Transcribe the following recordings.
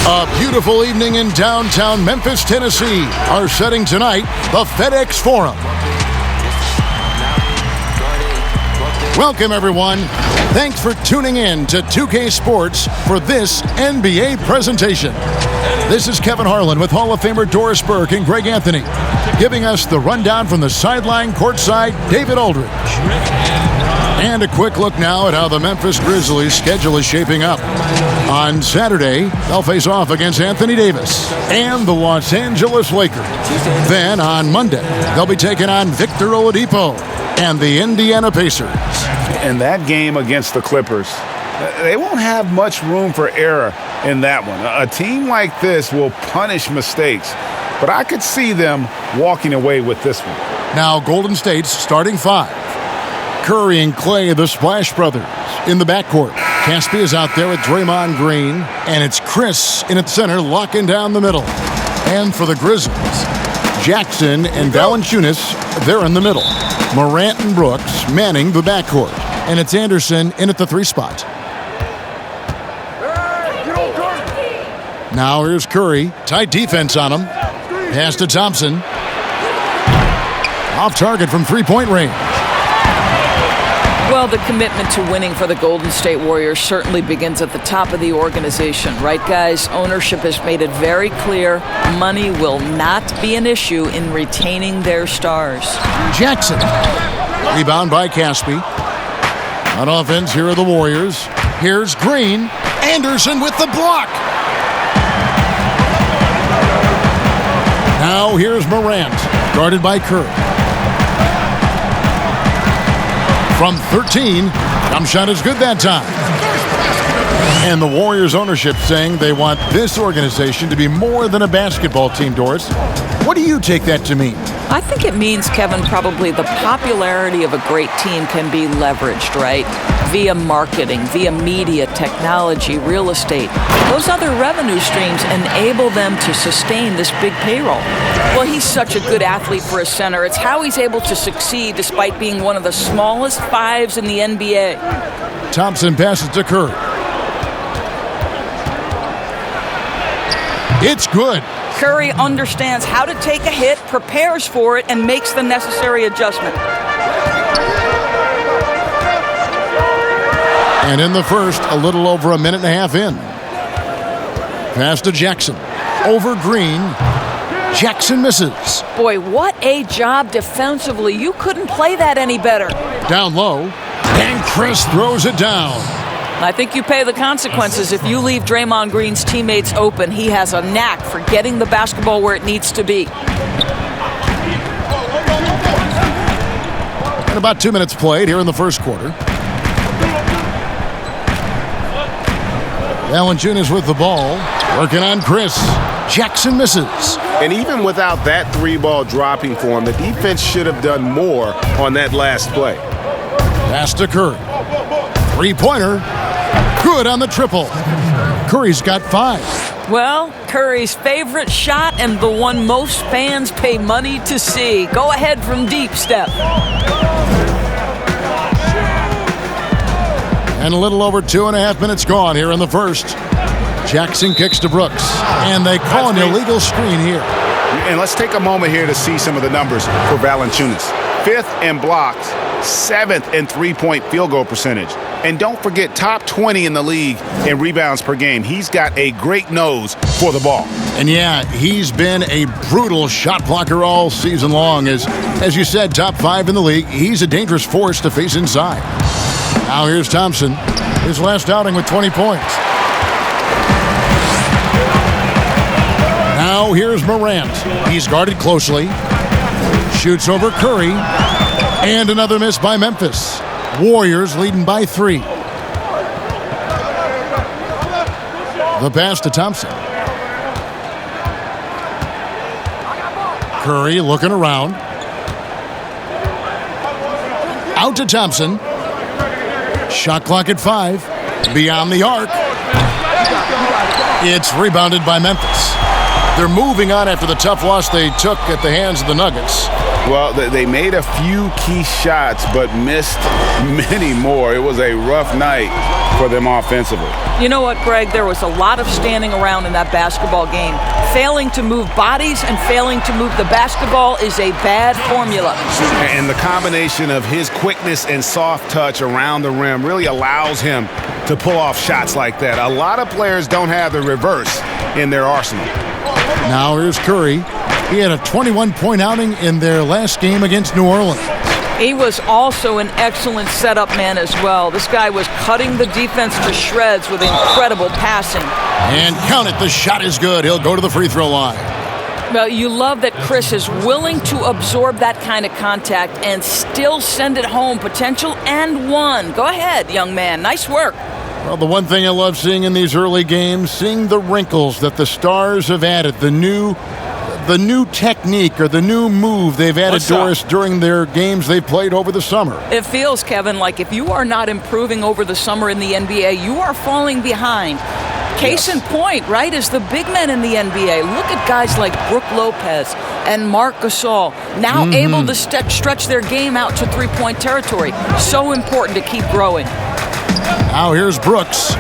A beautiful evening in downtown Memphis, Tennessee. Our setting tonight, the FedEx Forum. Welcome, everyone. Thanks for tuning in to 2K Sports for this NBA presentation. This is Kevin Harlan with Hall of Famer Doris Burke and Greg Anthony, giving us the rundown from the sideline courtside, David Aldridge. And a quick look now at how the Memphis Grizzlies' schedule is shaping up. On Saturday, they'll face off against Anthony Davis and the Los Angeles Lakers. Then on Monday, they'll be taking on Victor Oladipo and the Indiana Pacers. In that game against the Clippers, they won't have much room for error in that one. A team like this will punish mistakes, but I could see them walking away with this one. Now Golden State's starting five. Curry and Clay, the Splash Brothers, in the backcourt. Caspi is out there with Draymond Green, and it's Chris in at center locking down the middle. And for the Grizzlies, Jackson and Valanciunas, they're in the middle. Morant and Brooks manning the backcourt, and it's Anderson in at the three spot. Now here's Curry, tight defense on him. Pass to Thompson. Off target from three-point range. Well, the commitment to winning for the Golden State Warriors certainly begins at the top of the organization, right, guys? Ownership has made it very clear money will not be an issue in retaining their stars. Jackson. Rebound by Caspi. On offense, here are the Warriors. Here's Green. Anderson with the block. Now here's Morant, guarded by Curry. From 13, jump shot is good that time. And the Warriors ownership saying they want this organization to be more than a basketball team, Doris. What do you take that to mean? I think it means, Kevin, probably the popularity of a great team can be leveraged, right? Via marketing, via media, technology, real estate. Those other revenue streams enable them to sustain this big payroll. Well, he's such a good athlete for a center. It's how he's able to succeed despite being one of the smallest fives in the NBA. Thompson passes to Curry. It's good. Curry understands how to take a hit, prepares for it, and makes the necessary adjustment. And in the first, a little over a minute and a half in. Pass to Jackson. Over Green. Jackson misses. Boy, what a job defensively. You couldn't play that any better. Down low. And Chris throws it down. I think you pay the consequences. If you leave Draymond Green's teammates open, he has a knack for getting the basketball where it needs to be. And about 2 minutes played here in the first quarter. Valanciunas with the ball, working on Chris. Jackson misses. And even without that three-ball dropping for him, the defense should have done more on that last play. Pass to Curry. Three-pointer. Good on the triple. Curry's got 5. Well, Curry's favorite shot and the one most fans pay money to see. Go ahead from deep, Steph. And a little over 2.5 minutes gone here in the first. Jackson kicks to Brooks. And they call an illegal screen here. And let's take a moment here to see some of the numbers for Valanciunas. 5th in blocks, 7th in three-point field goal percentage. And don't forget, top 20 in the league in rebounds per game. He's got a great nose for the ball. And yeah, he's been a brutal shot blocker all season long. As you said, top 5 in the league. He's a dangerous force to face inside. Now here's Thompson, his last outing with 20 points. Now here's Morant. He's guarded closely. Shoots over Curry. And another miss by Memphis. Warriors leading by 3. The pass to Thompson. Curry looking around. Out to Thompson. Shot clock at 5. Beyond the arc. It's rebounded by Memphis. They're moving on after the tough loss they took at the hands of the Nuggets. Well, they made a few key shots, but missed many more. It was a rough night for them offensively. You know what, Greg? There was a lot of standing around in that basketball game. Failing to move bodies and failing to move the basketball is a bad formula. And the combination of his quickness and soft touch around the rim really allows him to pull off shots like that. A lot of players don't have the reverse in their arsenal. Now here's Curry. He had a 21-point outing in their last game against New Orleans. He was also an excellent setup man as well. This guy was cutting the defense to shreds with incredible passing. And count it, the shot is good. He'll go to the free throw line. Well, you love that Chris is willing to absorb that kind of contact and still send it home. Potential and one. Go ahead, young man. Nice work. Well, the one thing I love seeing in these early games, seeing the wrinkles that the Stars have added, the new technique or the new move they've added, Doris, during their games they've played over the summer. It feels, Kevin, like if you are not improving over the summer in the NBA, you are falling behind. Case in point, right, is the big men in the NBA. Look at guys like Brook Lopez and Marc Gasol, now able to stretch their game out to three-point territory. So important to keep growing. Now here's Brooks.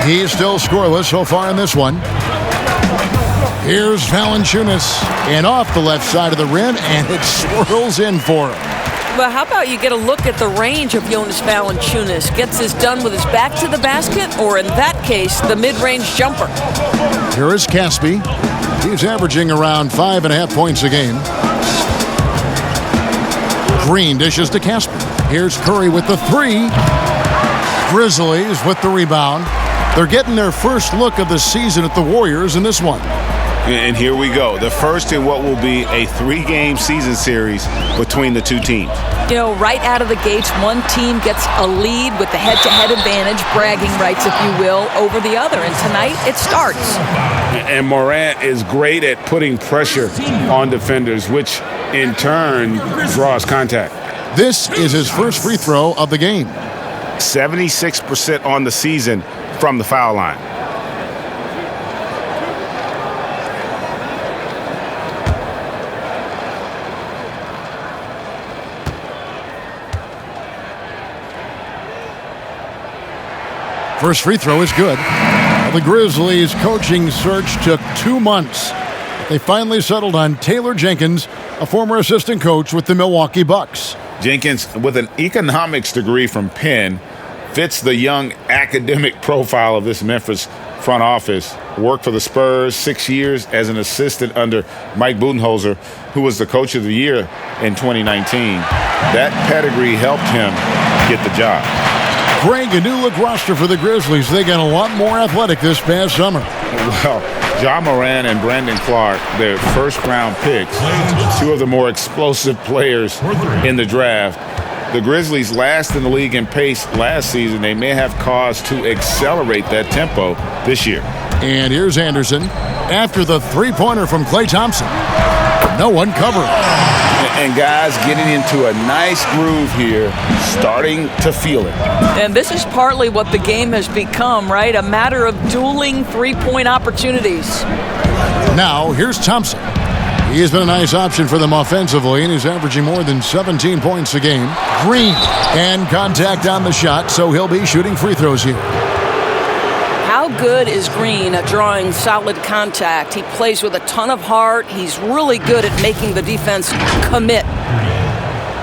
He's still scoreless so far in this one. Here's Valanciunas, and off the left side of the rim, and it swirls in for him. But how about you get a look at the range of Jonas Valanciunas? Gets this done with his back to the basket, or in that case, the mid-range jumper. Here is Caspi. He's averaging around 5.5 points a game. Green dishes to Caspi. Here's Curry with the three. Grizzlies with the rebound. They're getting their first look of the season at the Warriors in this one. And here we go. The first in what will be a 3-game season series between the two teams. You know, right out of the gates, one team gets a lead with the head-to-head advantage, bragging rights, if you will, over the other. And tonight, it starts. And Morant is great at putting pressure on defenders, which in turn draws contact. This is his first free throw of the game. 76% on the season from the foul line. First free throw is good. The Grizzlies' coaching search took 2 months. They finally settled on Taylor Jenkins, a former assistant coach with the Milwaukee Bucks. Jenkins, with an economics degree from Penn, fits the young academic profile of this Memphis front office. Worked for the Spurs 6 years as an assistant under Mike Budenholzer, who was the coach of the year in 2019. That pedigree helped him get the job. Greg, a new look roster for the Grizzlies. They got a lot more athletic this past summer. Well, Ja Morant and Brandon Clark, their first-round picks, two of the more explosive players in the draft. The Grizzlies last in the league in pace last season. They may have cause to accelerate that tempo this year. And here's Anderson after the three-pointer from Klay Thompson. No one covering. And guys getting into a nice groove here, starting to feel it. And this is partly what the game has become, right? A matter of dueling three-point opportunities. Now, here's Thompson. He has been a nice option for them offensively, and he's averaging more than 17 points a game. Green, and contact on the shot, so he'll be shooting free throws here. How good is Green at drawing solid contact? He plays with a ton of heart. He's really good at making the defense commit.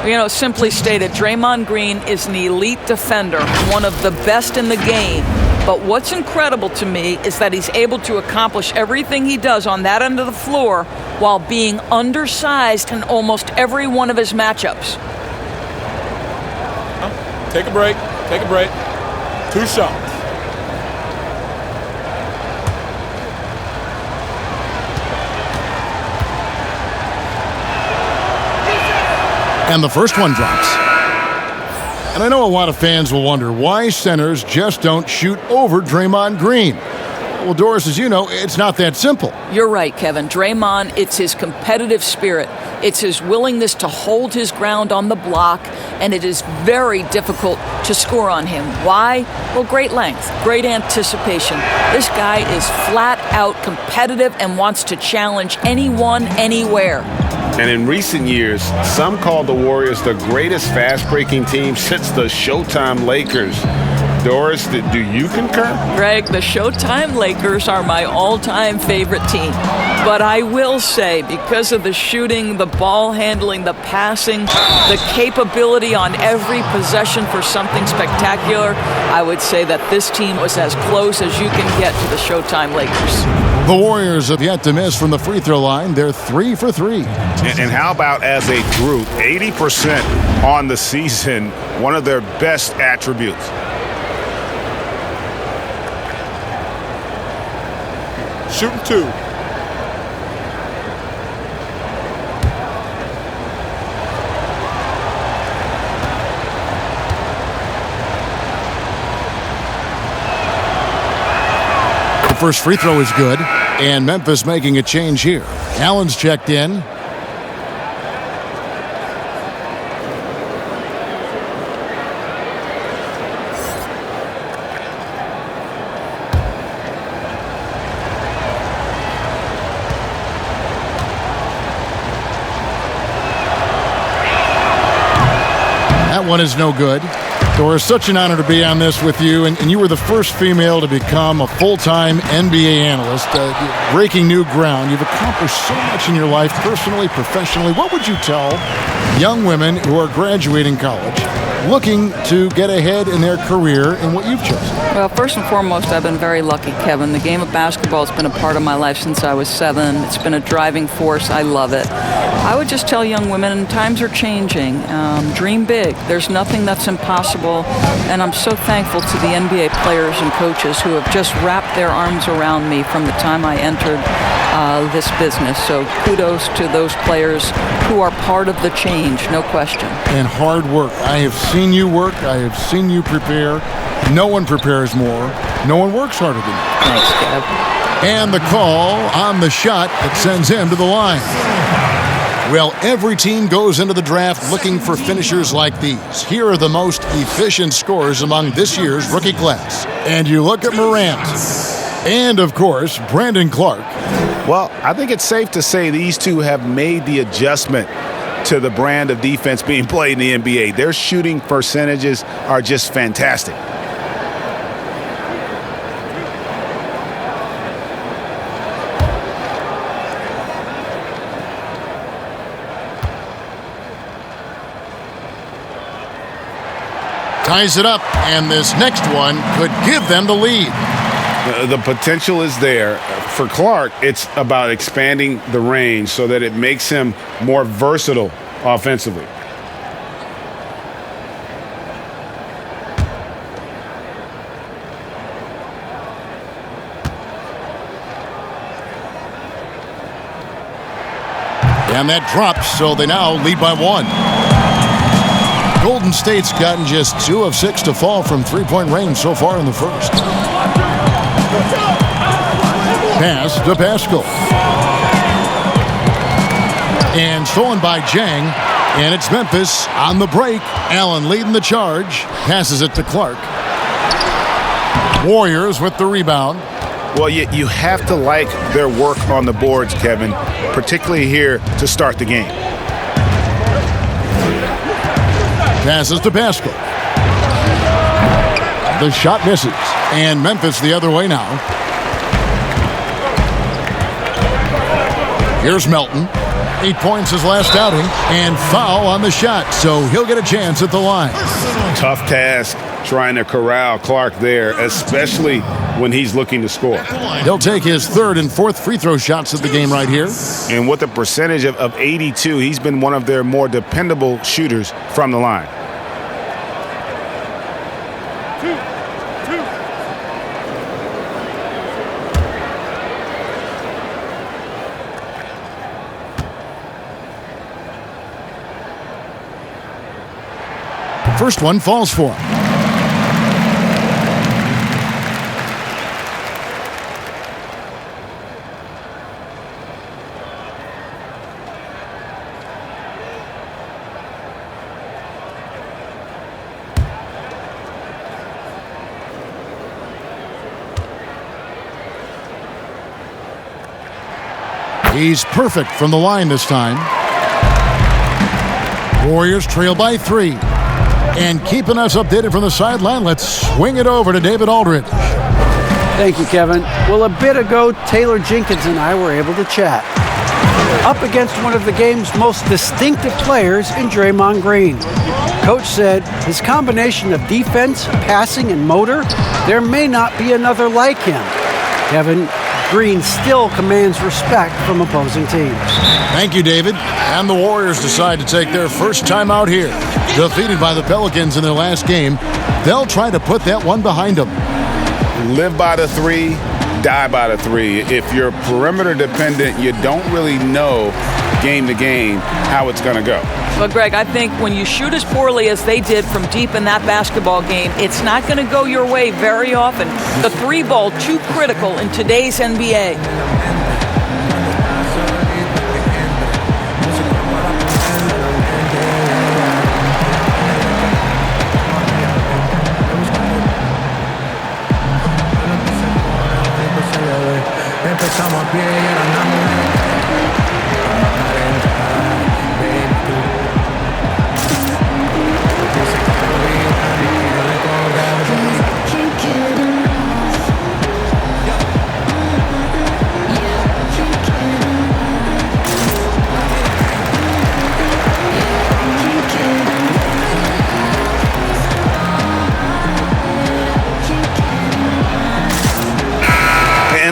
You know, simply stated, Draymond Green is an elite defender, one of the best in the game. But what's incredible to me is that he's able to accomplish everything he does on that end of the floor while being undersized in almost every one of his matchups. Take a break. Take a break. 2 shots. And the first one drops. And I know a lot of fans will wonder why centers just don't shoot over Draymond Green. Well, Doris, as you know, it's not that simple. You're right, Kevin. Draymond, it's his competitive spirit. It's his willingness to hold his ground on the block, and it is very difficult to score on him. Why? Well, great length, great anticipation. This guy is flat out competitive and wants to challenge anyone, anywhere. And in recent years, some call the Warriors the greatest fast-breaking team since the Showtime Lakers. Doris, do you concur? Greg, the Showtime Lakers are my all-time favorite team. But I will say, because of the shooting, the ball handling, the passing, the capability on every possession for something spectacular, I would say that this team was as close as you can get to the Showtime Lakers. The Warriors have yet to miss from the free throw line. They're 3 for 3. And how about as a group, 80% on the season, one of their best attributes. Shooting 2. The first free throw is good, and Memphis making a change here. Allen's checked in. That one is no good. Doris, such an honor to be on this with you, and you were the first female to become a full-time NBA analyst, breaking new ground. You've accomplished so much in your life, personally, professionally. What would you tell young women who are graduating college, looking to get ahead in their career in what you've chosen? Well, first and foremost, I've been very lucky, Kevin. The game of basketball has been a part of my life since I was 7. It's been a driving force. I love it. I would just tell young women, times are changing. Dream big. There's nothing that's impossible. And I'm so thankful to the NBA players and coaches who have just wrapped their arms around me from the time I entered this business. So kudos to those players who are part of the change, no question. And hard work. I have seen you work. I have seen you prepare. No one prepares more. No one works harder than you. Thanks, Kev. And the call on the shot that sends him to the line. Well, every team goes into the draft looking for finishers like these. Here are the most efficient scorers among this year's rookie class. And you look at Morant. And, of course, Brandon Clark. Well, I think it's safe to say these two have made the adjustment to the brand of defense being played in the NBA. Their shooting percentages are just fantastic. Ties it up, and this next one could give them the lead. The potential is there. For Clark, it's about expanding the range so that it makes him more versatile offensively. And that drops, so they now lead by 1. Golden State's gotten just 2 of 6 to fall from three-point range so far in the first. Pass to Pascal. And stolen by Jang. And it's Memphis on the break. Allen leading the charge. Passes it to Clark. Warriors with the rebound. Well, you have to like their work on the boards, Kevin, particularly here to start the game. Passes to Pascal. The shot misses. And Memphis the other way now. Here's Melton. 8 points his last outing. And foul on the shot, so he'll get a chance at the line. Tough task trying to corral Clark there, especially when he's looking to score. He'll take his 3rd and 4th free throw shots of the game right here. And with a percentage of 82, he's been one of their more dependable shooters from the line. First one falls for him. He's perfect from the line this time. Warriors trail by 3. And keeping us updated from the sideline, let's swing it over to David Aldridge. Thank you, Kevin. Well, a bit ago, Taylor Jenkins and I were able to chat. Up against one of the game's most distinctive players in Draymond Green. Coach said his combination of defense, passing, and motor, there may not be another like him. Kevin, Green still commands respect from opposing teams. Thank you, David. And the Warriors decide to take their first time out here. Defeated by the Pelicans in their last game, they'll try to put that one behind them. Live by the 3, die by the 3. If you're perimeter dependent, you don't really know game to game how it's going to go. Well, Greg, I think when you shoot as poorly as they did from deep in that basketball game, it's not going to go your way very often. The 3 ball, too critical in today's NBA.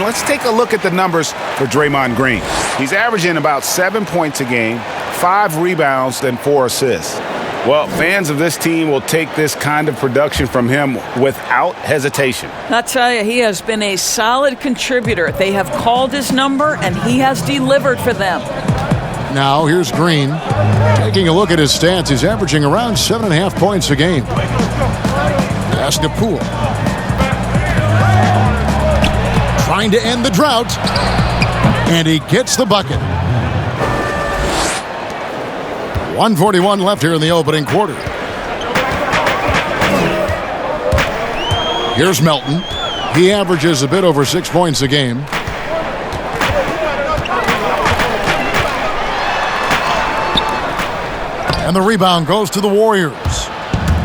Let's take a look at the numbers for Draymond Green. He's averaging about 7 points a game, 5 rebounds, and 4 assists. Well, fans of this team will take this kind of production from him without hesitation. I tell you, he has been a solid contributor. They have called his number, and he has delivered for them. Now, here's Green. Taking a look at his stats, he's averaging around 7.5 points a game. Pass to Poole. Trying to end the drought, and he gets the bucket. 1:41 left here in the opening quarter. Here's Melton. He averages a bit over 6 points a game. And the rebound goes to the Warriors.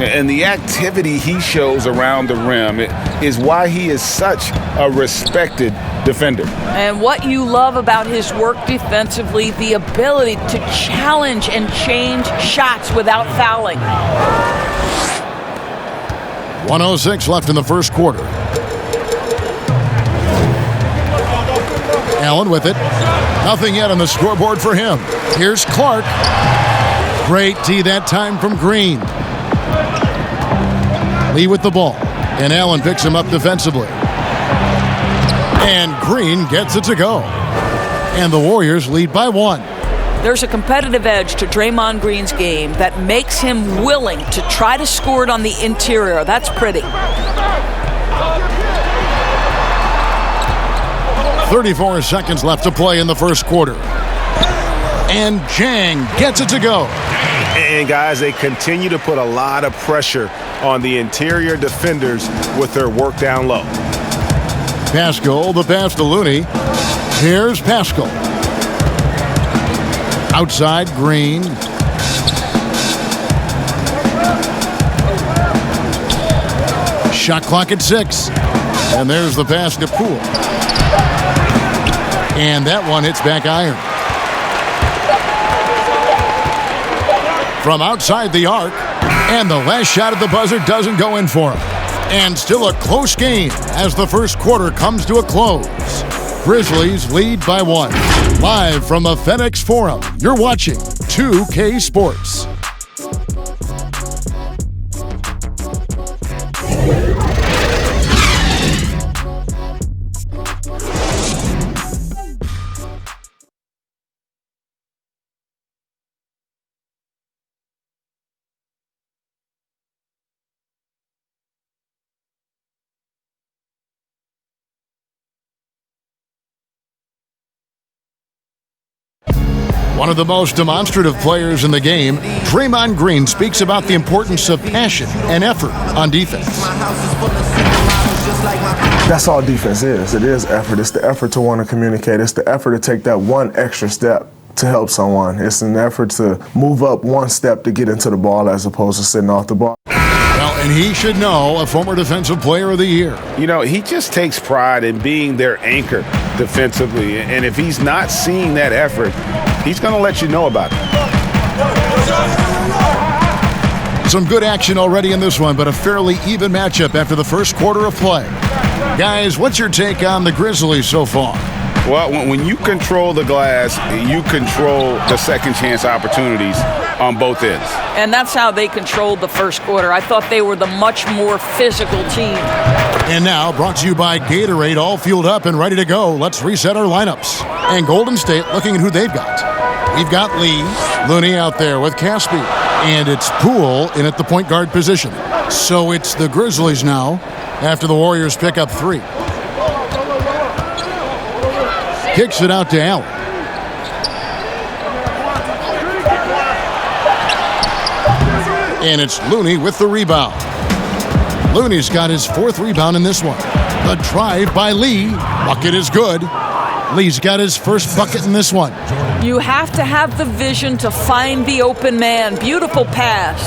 And the activity he shows around the rim is why he is such a respected defender. And what you love about his work defensively, the ability to challenge and change shots without fouling. 1:06 left in the first quarter. Allen with it. Nothing yet on the scoreboard for him. Here's Clark. Great D that time from Green. Lee with the ball, and Allen picks him up defensively. And Green gets it to go. And the Warriors lead by 1. There's a competitive edge to Draymond Green's game that makes him willing to try to score it on the interior. That's pretty. 34 seconds left to play in the first quarter. And Jang gets it to go. And guys, they continue to put a lot of pressure on the interior defenders with their work down low. Pascal, the pass to Looney. Here's Pascal. Outside, Green. Shot clock at 6. And there's the pass to Poole. And that one hits back iron. From outside the arc, and the last shot at the buzzer doesn't go in for him. And still a close game as the first quarter comes to a close. Grizzlies lead by 1. Live from the FedEx Forum, you're watching 2K Sports. One of the most demonstrative players in the game, Draymond Green speaks about the importance of passion and effort on defense. That's all defense is. It is effort. It's the effort to want to communicate. It's the effort to take that one extra step to help someone. It's an effort to move up one step to get into the ball as opposed to sitting off the ball. Well, and he should know, a former Defensive Player of the Year. You know, he just takes pride in being their anchor defensively. And if he's not seeing that effort, he's going to let you know about it. Some good action already in this one, but a fairly even matchup after the first quarter of play. Guys, what's your take on the Grizzlies so far? Well, when you control the glass, you control the second chance opportunities on both ends. And that's how they controlled the first quarter. I thought they were the much more physical team. And now, brought to you by Gatorade, all fueled up and ready to go. Let's reset our lineups. And Golden State looking at who they've got. We've got Lee, Looney out there with Caspi, and it's Poole in at the point guard position. So it's the Grizzlies now after the Warriors pick up 3. Kicks it out to Allen. And it's Looney with the rebound. Looney's got his 4th rebound in this one. The drive by Lee. Bucket is good. Lee's got his first bucket in this one. You have to have the vision to find the open man. Beautiful pass.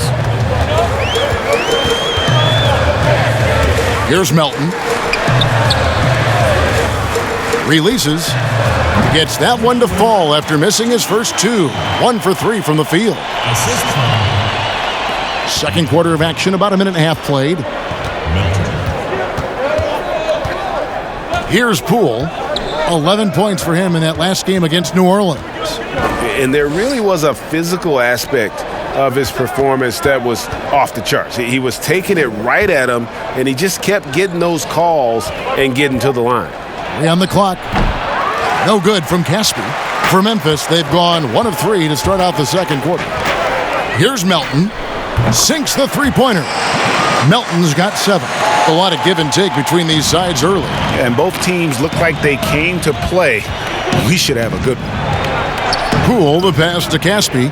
Here's Melton. Releases. Gets that one to fall after missing his first 2. 1 for 3 from the field. Second quarter of action, about a minute and a half played. Here's Poole. 11 points for him in that last game against New Orleans. And there really was a physical aspect of his performance that was off the charts. He was taking it right at him, and he just kept getting those calls and getting to the line. 3 on the clock. No good from Caspi. For Memphis, they've gone 1 of 3 to start out the second quarter. Here's Melton. Sinks the three-pointer. Melton's got 7. A lot of give and take between these sides early. And both teams look like they came to play. We should have a good one. Poole, the pass to Caspi.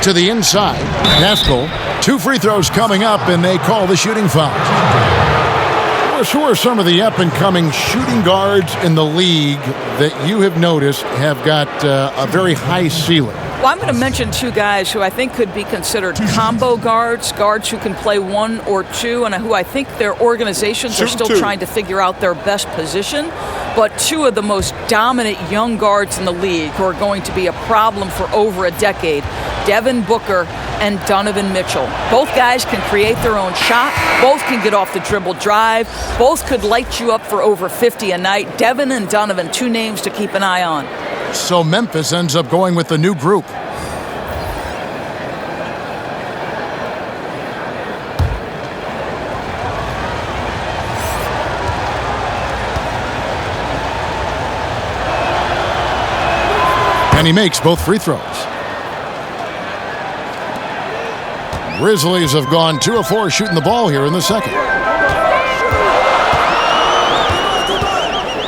To the inside. Haskell. 2 free throws coming up, and they call the shooting foul. Who are some of the up-and-coming shooting guards in the league that you have noticed have got a very high ceiling? Well, I'm going to mention 2 guys who I think could be considered combo guards who can play 1 or 2, and who I think their organizations are still trying to figure out their best position. But 2 of the most dominant young guards in the league who are going to be a problem for over a decade, Devin Booker and Donovan Mitchell. Both guys can create their own shot. Both can get off the dribble drive. Both could light you up for over 50 a night. Devin and Donovan, 2 names to keep an eye on. So Memphis ends up going with the new group. And he makes both free throws. Grizzlies have gone 2 of 4 shooting the ball here in the second.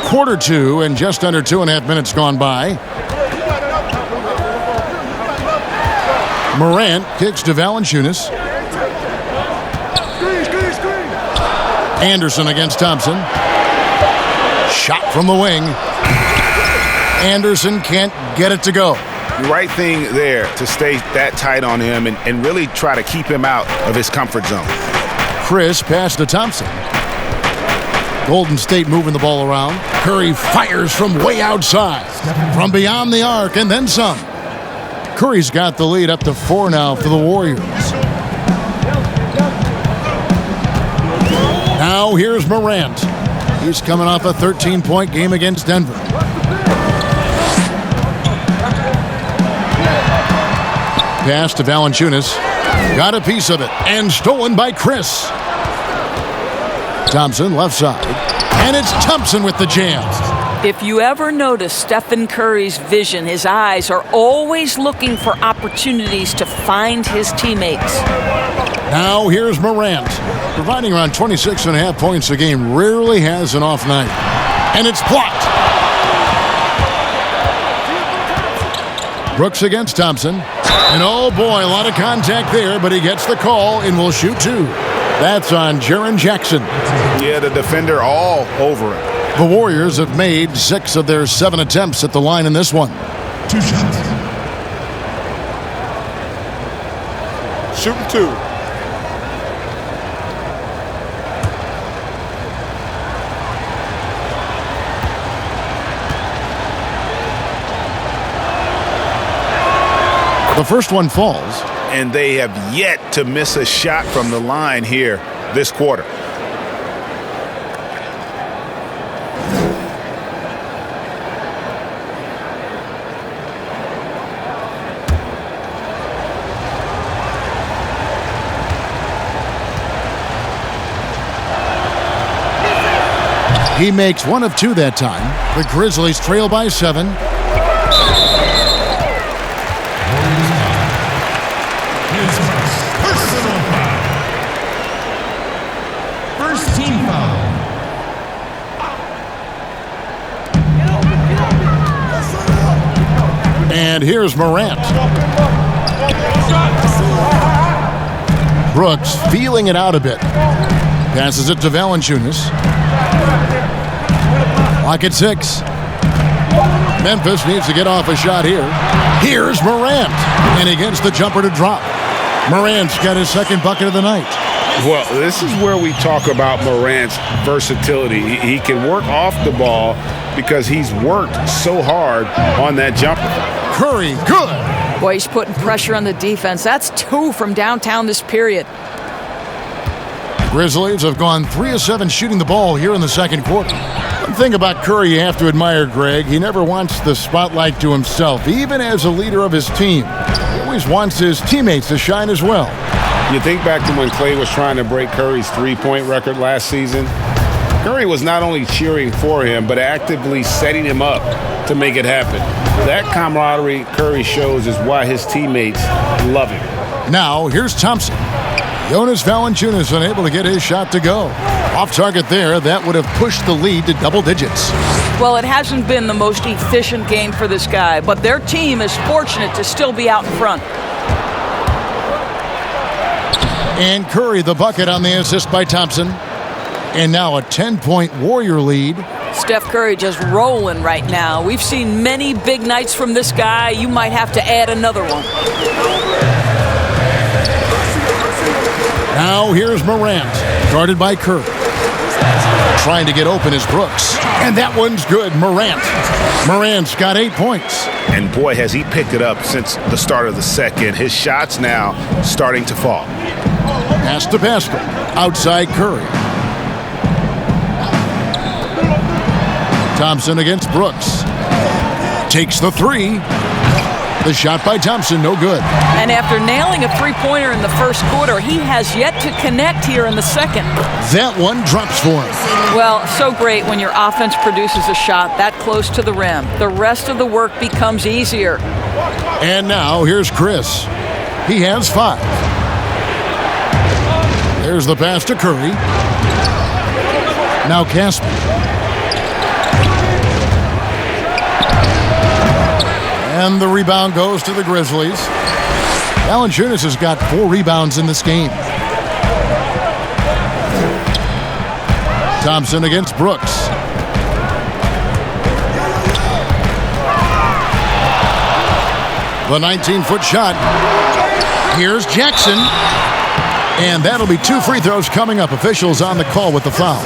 Quarter 2 and just under 2.5 minutes gone by. Morant kicks to Valanciunas. Anderson against Thompson. Shot from the wing. Anderson can't get it to go. The right thing there to stay that tight on him and really try to keep him out of his comfort zone. Chris pass to Thompson. Golden State moving the ball around. Curry fires from way outside. From beyond the arc and then some. Curry's got the lead up to 4 now for the Warriors. Now here's Morant. He's coming off a 13-point game against Denver. Pass to Valanciunas. Got a piece of it and stolen by Chris. Thompson left side. And it's Thompson with the jam. If you ever notice Stephen Curry's vision, his eyes are always looking for opportunities to find his teammates. Now here's Morant. Providing around 26.5 points a game, rarely has an off night. And it's blocked. Brooks against Thompson. And oh boy, a lot of contact there, but he gets the call and will shoot 2. That's on Jaren Jackson. Yeah, the defender all over him. The Warriors have made 6 of their 7 attempts at the line in this one. 2 shots. Shooting 2. The first one falls. And they have yet to miss a shot from the line here this quarter. He makes 1 of 2 that time. The Grizzlies trail by 7. His personal foul. First team foul. And here's Morant. Brooks feeling it out a bit. Passes it to Valanciunas. Lock at 6. Memphis needs to get off a shot here. Here's Morant. And he gets the jumper to drop. Morant's got his second bucket of the night. Well, this is where we talk about Morant's versatility. He can work off the ball because he's worked so hard on that jumper. Curry, good. Boy, he's putting pressure on the defense. That's 2 from downtown this period. Grizzlies have gone 3 of 7 shooting the ball here in the second quarter. One thing about Curry you have to admire, Greg, he never wants the spotlight to himself, even as a leader of his team. He always wants his teammates to shine as well. You think back to when Clay was trying to break Curry's three-point record last season. Curry was not only cheering for him, but actively setting him up to make it happen. That camaraderie Curry shows is why his teammates love him. Now, here's Thompson. Jonas Valanciunas unable to get his shot to go. Off target there, that would have pushed the lead to double digits. Well, it hasn't been the most efficient game for this guy, but their team is fortunate to still be out in front. And Curry the bucket on the assist by Thompson. And now a 10-point Warrior lead. Steph Curry just rolling right now. We've seen many big nights from this guy. You might have to add another one. Now here's Morant, guarded by Curry. Trying to get open is Brooks. And that one's good, Morant. Morant's got 8 points. And boy, has he picked it up since the start of the second. His shots now starting to fall. Pass to Pascal, outside Curry. Thompson against Brooks. Takes the 3. The shot by Thompson, no good. And after nailing a three-pointer in the first quarter, he has yet to connect here in the second. That one drops for him. Well, so great when your offense produces a shot that close to the rim. The rest of the work becomes easier. And now here's Chris. He has 5. There's the pass to Curry. Now Casper. And the rebound goes to the Grizzlies. Valanciunas has got 4 rebounds in this game. Thompson against Brooks. The 19-foot shot. Here's Jackson. And that'll be 2 free throws coming up. Officials on the call with the foul.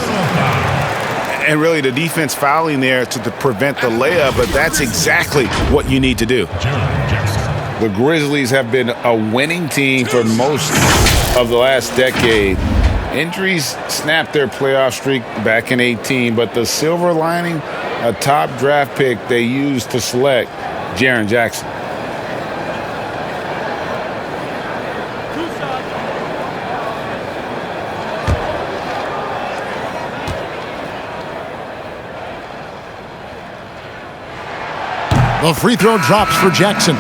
And really the defense fouling there to prevent the layup, but that's exactly what you need to do. The Grizzlies have been a winning team for most of the last decade. Injuries snapped their playoff streak back in 18, but the silver lining, a top draft pick they used to select Jaren Jackson. The free throw drops for Jackson.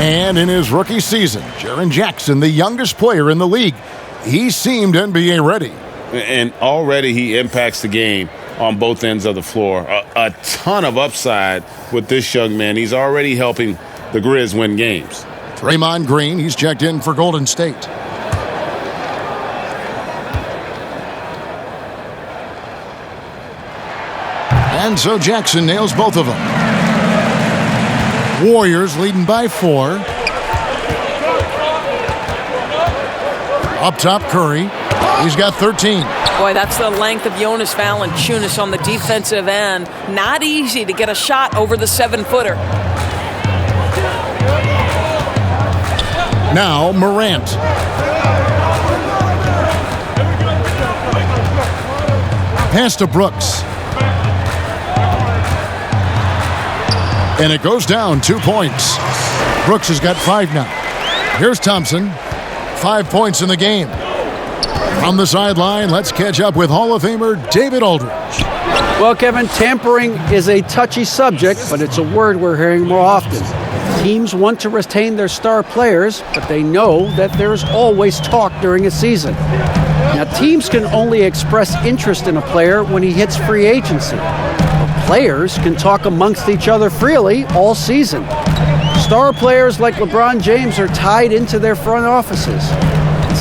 And in his rookie season, Jaren Jackson, the youngest player in the league, he seemed NBA ready. And already he impacts the game on both ends of the floor. A ton of upside with this young man. He's already helping the Grizz win games. Draymond Green, he's checked in for Golden State. And so Jackson nails both of them. Warriors leading by 4. Up top, Curry. He's got 13. Boy, that's the length of Jonas Valanciunas on the defensive end. Not easy to get a shot over the 7-footer. Now Morant. Pass to Brooks. And it goes down 2 points. Brooks has got 5 now. Here's Thompson. 5 points in the game. From the sideline, let's catch up with Hall of Famer David Aldridge. Well, Kevin, tampering is a touchy subject, but it's a word we're hearing more often. Teams want to retain their star players, but they know that there's always talk during a season. Now, teams can only express interest in a player when he hits free agency. But players can talk amongst each other freely all season. Star players like LeBron James are tied into their front offices.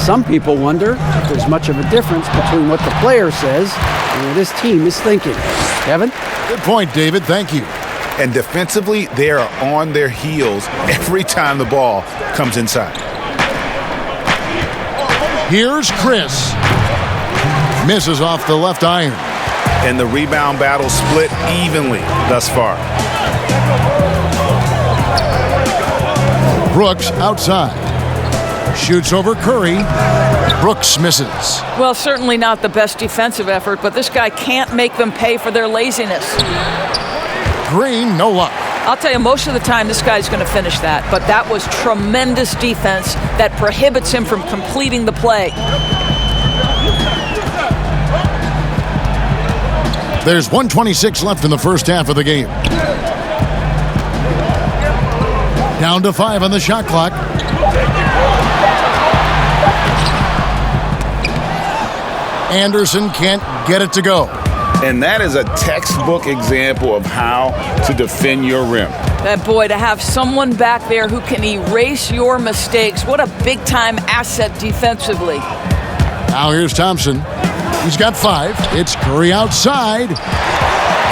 Some people wonder if there's much of a difference between what the player says and what his team is thinking. Kevin? Good point, David. Thank you. And defensively, they are on their heels every time the ball comes inside. Here's Chris. Misses off the left iron. And the rebound battle split evenly thus far. Brooks outside. Shoots over Curry. Brooks misses. Well, certainly not the best defensive effort, but this guy can't make them pay for their laziness. Green, no luck. I'll tell you, most of the time this guy's going to finish that, but that was tremendous defense that prohibits him from completing the play. There's 1:26 left in the first half of the game. Down to 5 on the shot clock. Anderson can't get it to go. And that is a textbook example of how to defend your rim. That boy, to have someone back there who can erase your mistakes, what a big-time asset defensively. Now here's Thompson. He's got 5. It's Curry outside.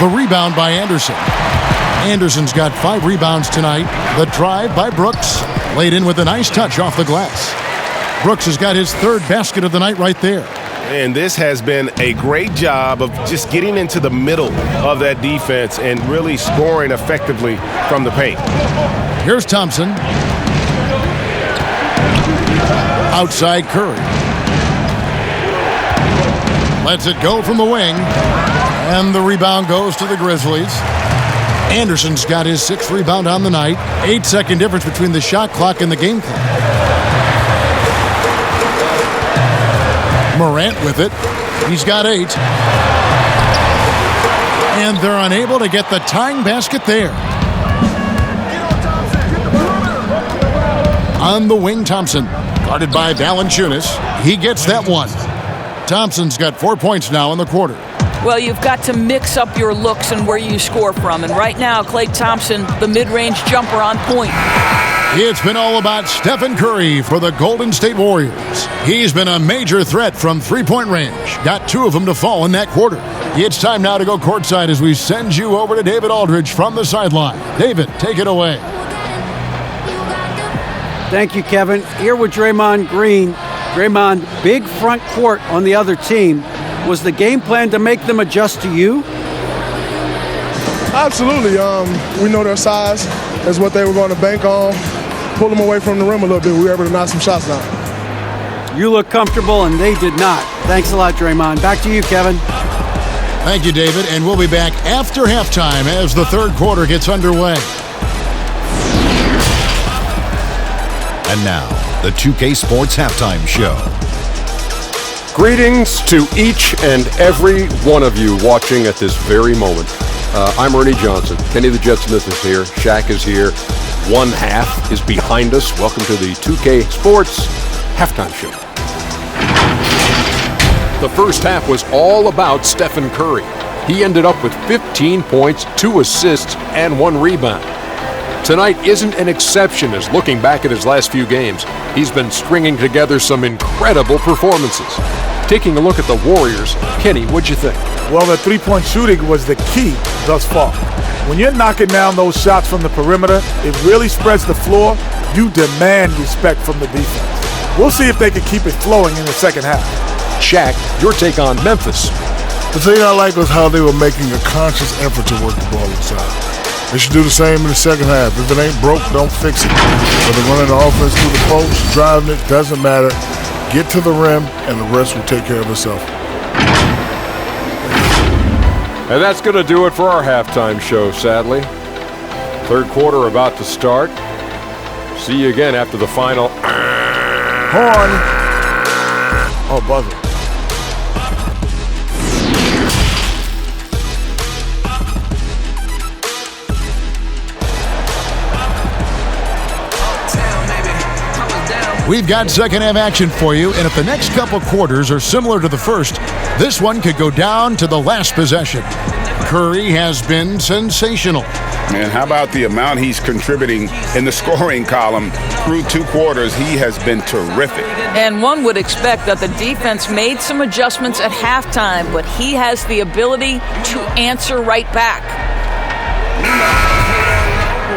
The rebound by Anderson. Anderson's got 5 rebounds tonight. The drive by Brooks. Laid in with a nice touch off the glass. Brooks has got his 3rd basket of the night right there. And this has been a great job of just getting into the middle of that defense and really scoring effectively from the paint. Here's Thompson. Outside Curry. Lets it go from the wing. And the rebound goes to the Grizzlies. Anderson's got his 6th rebound on the night. 8-second difference between the shot clock and the game clock. Morant with it. He's got 8. And they're unable to get the tying basket there. On the wing, Thompson. Guarded by Valanciunas. He gets that one. Thompson's got 4 points now in the quarter. Well, you've got to mix up your looks and where you score from. And right now, Klay Thompson, the mid-range jumper on point. It's been all about Stephen Curry for the Golden State Warriors. He's been a major threat from three-point range. Got 2 of them to fall in that quarter. It's time now to go courtside as we send you over to David Aldridge from the sideline. David, take it away. Thank you, Kevin. Here with Draymond Green. Draymond, big front court on the other team. Was the game plan to make them adjust to you? Absolutely. We know their size is what they were going to bank on. Pull them away from the rim a little bit. We were able to knock some shots down. You look comfortable, and they did not. Thanks a lot, Draymond. Back to you, Kevin. Thank you, David. And we'll be back after halftime as the 3rd quarter gets underway. And now, the 2K Sports Halftime Show. Greetings to each and every one of you watching at this very moment. I'm Ernie Johnson. Kenny the Jet Smith is here. Shaq is here. One half is behind us. Welcome to the 2K Sports Halftime Show. The first half was all about Stephen Curry. He ended up with 15 points, 2 assists, and 1 rebound. Tonight isn't an exception as looking back at his last few games, he's been stringing together some incredible performances. Taking a look at the Warriors, Kenny, what'd you think? Well, the three-point shooting was the key thus far. When you're knocking down those shots from the perimeter, it really spreads the floor. You demand respect from the defense. We'll see if they can keep it flowing in the second half. Shaq, your take on Memphis. The thing I like was how they were making a conscious effort to work the ball inside. They should do the same in the second half. If it ain't broke, don't fix it. Whether running the offense through the post, driving it, doesn't matter. Get to the rim, and the rest will take care of itself. And that's going to do it for our halftime show, sadly. Third quarter about to start. See you again after the final. Horn. Oh, buzzer. We've got second half action for you, and if the next couple quarters are similar to the first, this one could go down to the last possession. Curry has been sensational. Man, how about the amount he's contributing in the scoring column through 2 quarters? He has been terrific. And one would expect that the defense made some adjustments at halftime, but he has the ability to answer right back.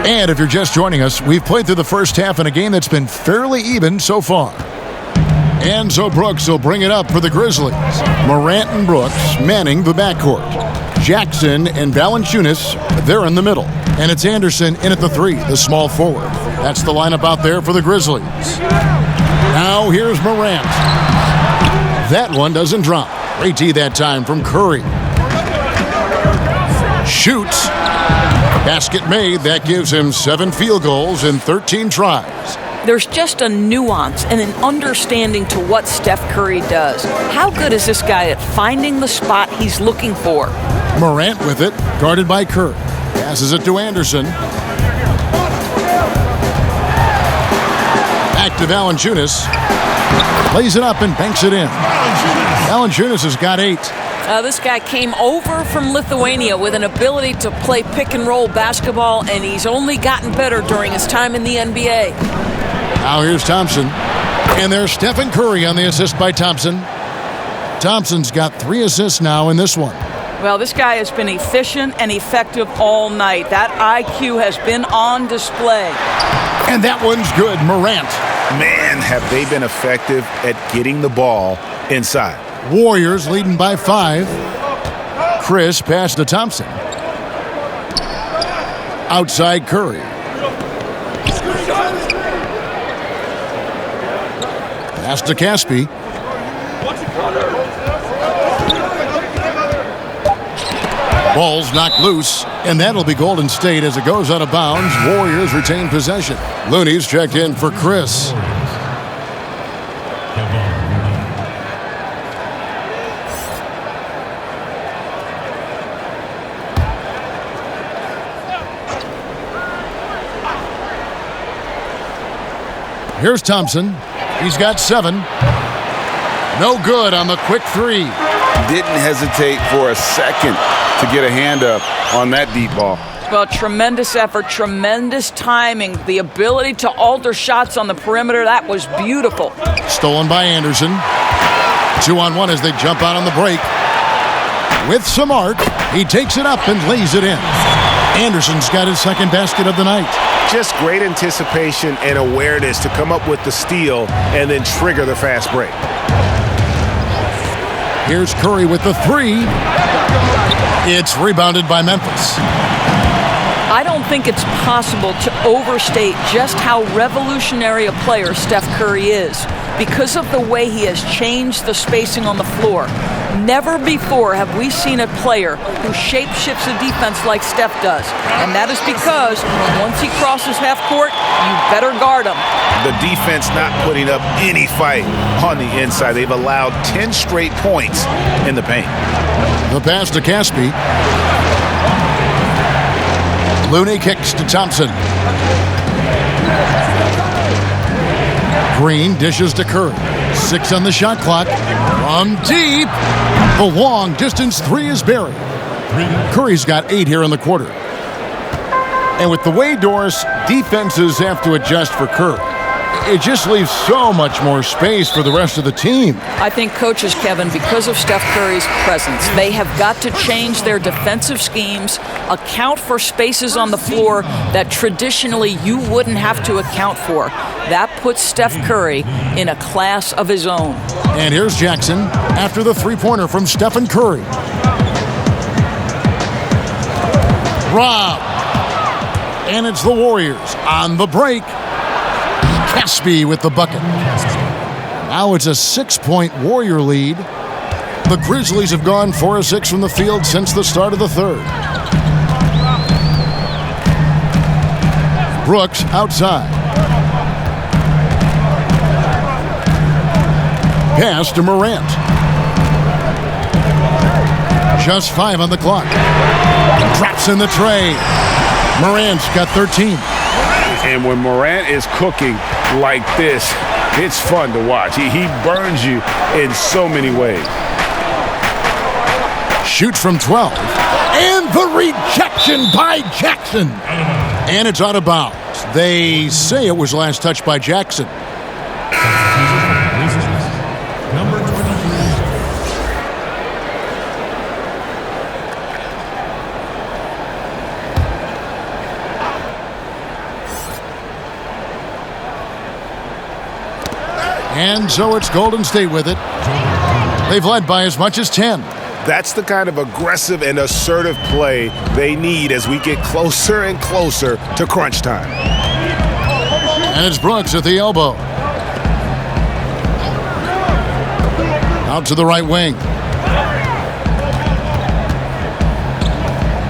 And if you're just joining us, we've played through the first half in a game that's been fairly even so far. And so Brooks will bring it up for the Grizzlies. Morant and Brooks manning the backcourt. Jackson and Valanciunas, they're in the middle. And it's Anderson in at the 3, the small forward. That's the lineup out there for the Grizzlies. Now here's Morant. That one doesn't drop. Great D that time from Curry. Shoots. Basket made. That gives him 7 field goals in 13 tries. There's just a nuance and an understanding to what Steph Curry does. How good is this guy at finding the spot he's looking for? Morant with it, guarded by Curry. Passes it to Anderson. Back to Valanciunas. Plays it up and banks it in. Valanciunas has got 8. This guy came over from Lithuania with an ability to play pick-and-roll basketball, and he's only gotten better during his time in the NBA. Now here's Thompson. And there's Stephen Curry on the assist by Thompson. Thompson's got 3 assists now in this one. Well, this guy has been efficient and effective all night. That IQ has been on display. And that one's good, Morant. Man, have they been effective at getting the ball inside. Warriors leading by 5. Chris pass to Thompson. Outside Curry. Pass to Caspi. Ball's knocked loose, and that'll be Golden State as it goes out of bounds. Warriors retain possession. Looney's checked in for Chris. Here's Thompson. He's got 7. No good on the quick 3. Didn't hesitate for a second to get a hand up on that deep ball. Well, tremendous effort, tremendous timing, the ability to alter shots on the perimeter. That was beautiful. Stolen by Anderson. 2-on-1 as they jump out on the break. With some art, he takes it up and lays it in. Anderson's got his second basket of the night. Just great anticipation and awareness to come up with the steal and then trigger the fast break. Here's Curry with the 3. It's rebounded by Memphis. I don't think it's possible to overstate just how revolutionary a player Steph Curry is because of the way he has changed the spacing on the floor. Never before have we seen a player who shape-shifts a defense like Steph does. And that is because once he crosses half court, you better guard him. The defense not putting up any fight on the inside. They've allowed 10 straight points in the paint. The pass to Caspi. Looney kicks to Thompson. Green dishes to Curry. 6 on the shot clock. From deep. The long distance 3 is buried. Curry's got 8 here in the quarter. And with the way, Doris, defenses have to adjust for Curry. it just leaves so much more space for the rest of the team. I think coaches, Kevin, because of Steph Curry's presence, they have got to change their defensive schemes, account for spaces on the floor that traditionally you wouldn't have to account for. That puts Steph Curry in a class of his own. And here's Jackson after the three-pointer from Stephen Curry. Rob. And it's the Warriors on the break. Caspi with the bucket. Now it's a 6-point Warrior lead. The Grizzlies have gone 4 of 6 from the field since the start of the third. Brooks outside. Pass to Morant. Just 5 on the clock. Drops in the tray. Morant's got 13. And when Morant is cooking like this, it's fun to watch. He burns you in so many ways. Shoots from 12. And the rejection by Jackson. And it's out of bounds. They say it was last touched by Jackson. Number 23. And so it's Golden State with it. They've led by as much as 10. That's the kind of aggressive and assertive play they need as we get closer and closer to crunch time. And it's Brooks at the elbow. Out to the right wing.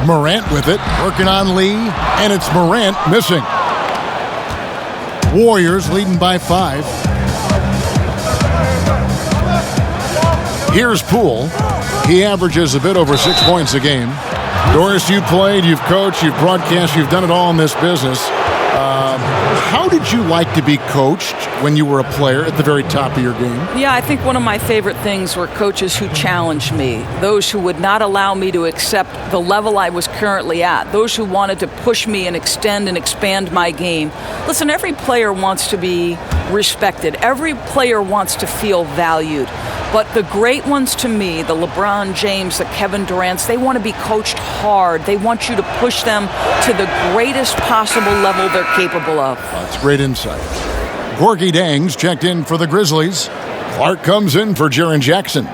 Morant with it, working on Lee, and it's Morant missing. Warriors leading by 5. Here's Poole. He averages a bit over 6 points a game. Doris, you played, you've coached, you've broadcast, you've done it all in this business. How did you like to be coached when you were a player at the very top of your game? Yeah, I think one of my favorite things were coaches who challenged me, those who would not allow me to accept the level I was currently at, those who wanted to push me and extend and expand my game. Listen, every player wants to be respected. Every player wants to feel valued. But the great ones to me, the LeBron James, the Kevin Durants, they want to be coached hard. They want you to push them to the greatest possible level they're capable of. That's great insight. Gorgie Dangs checked in for the Grizzlies. Clark comes in for Jaren Jackson.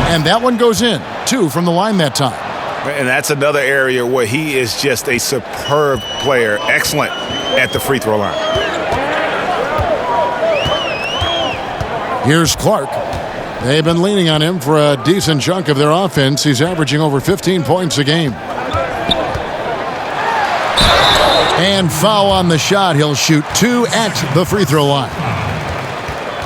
And that one goes in. 2 from the line that time. And that's another area where he is just a superb player. Excellent at the free throw line. Here's Clark. They've been leaning on him for a decent chunk of their offense. He's averaging over 15 points a game. And foul on the shot. He'll shoot 2 at the free throw line.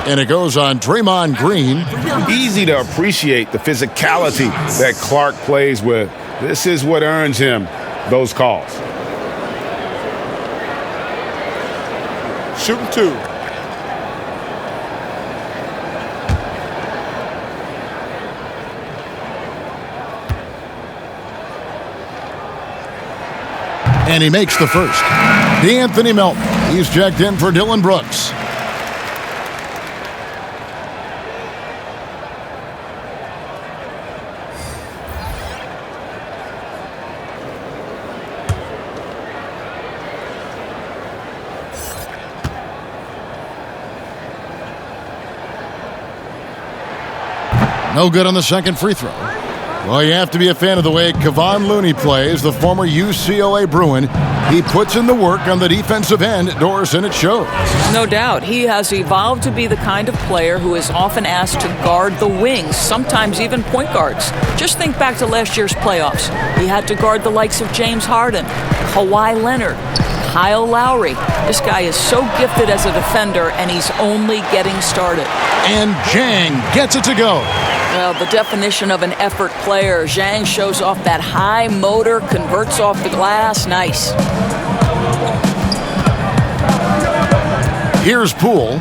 And it goes on Draymond Green. Easy to appreciate the physicality that Clark plays with. This is what earns him those calls. Shooting 2. And he makes the first. DeAnthony Melton. He's checked in for Dylan Brooks. No good on the second free throw. Well, you have to be a fan of the way Kevon Looney plays, the former UCLA Bruin. He puts in the work on the defensive end, Doris, and it shows. No doubt. He has evolved to be the kind of player who is often asked to guard the wings, sometimes even point guards. Just think back to last year's playoffs. He had to guard the likes of James Harden, Kawhi Leonard, Kyle Lowry. This guy is so gifted as a defender, and he's only getting started. And Zhang gets it to go. Well, the definition of an effort player. Zhang shows off that high motor, converts off the glass. Nice. Here's Poole.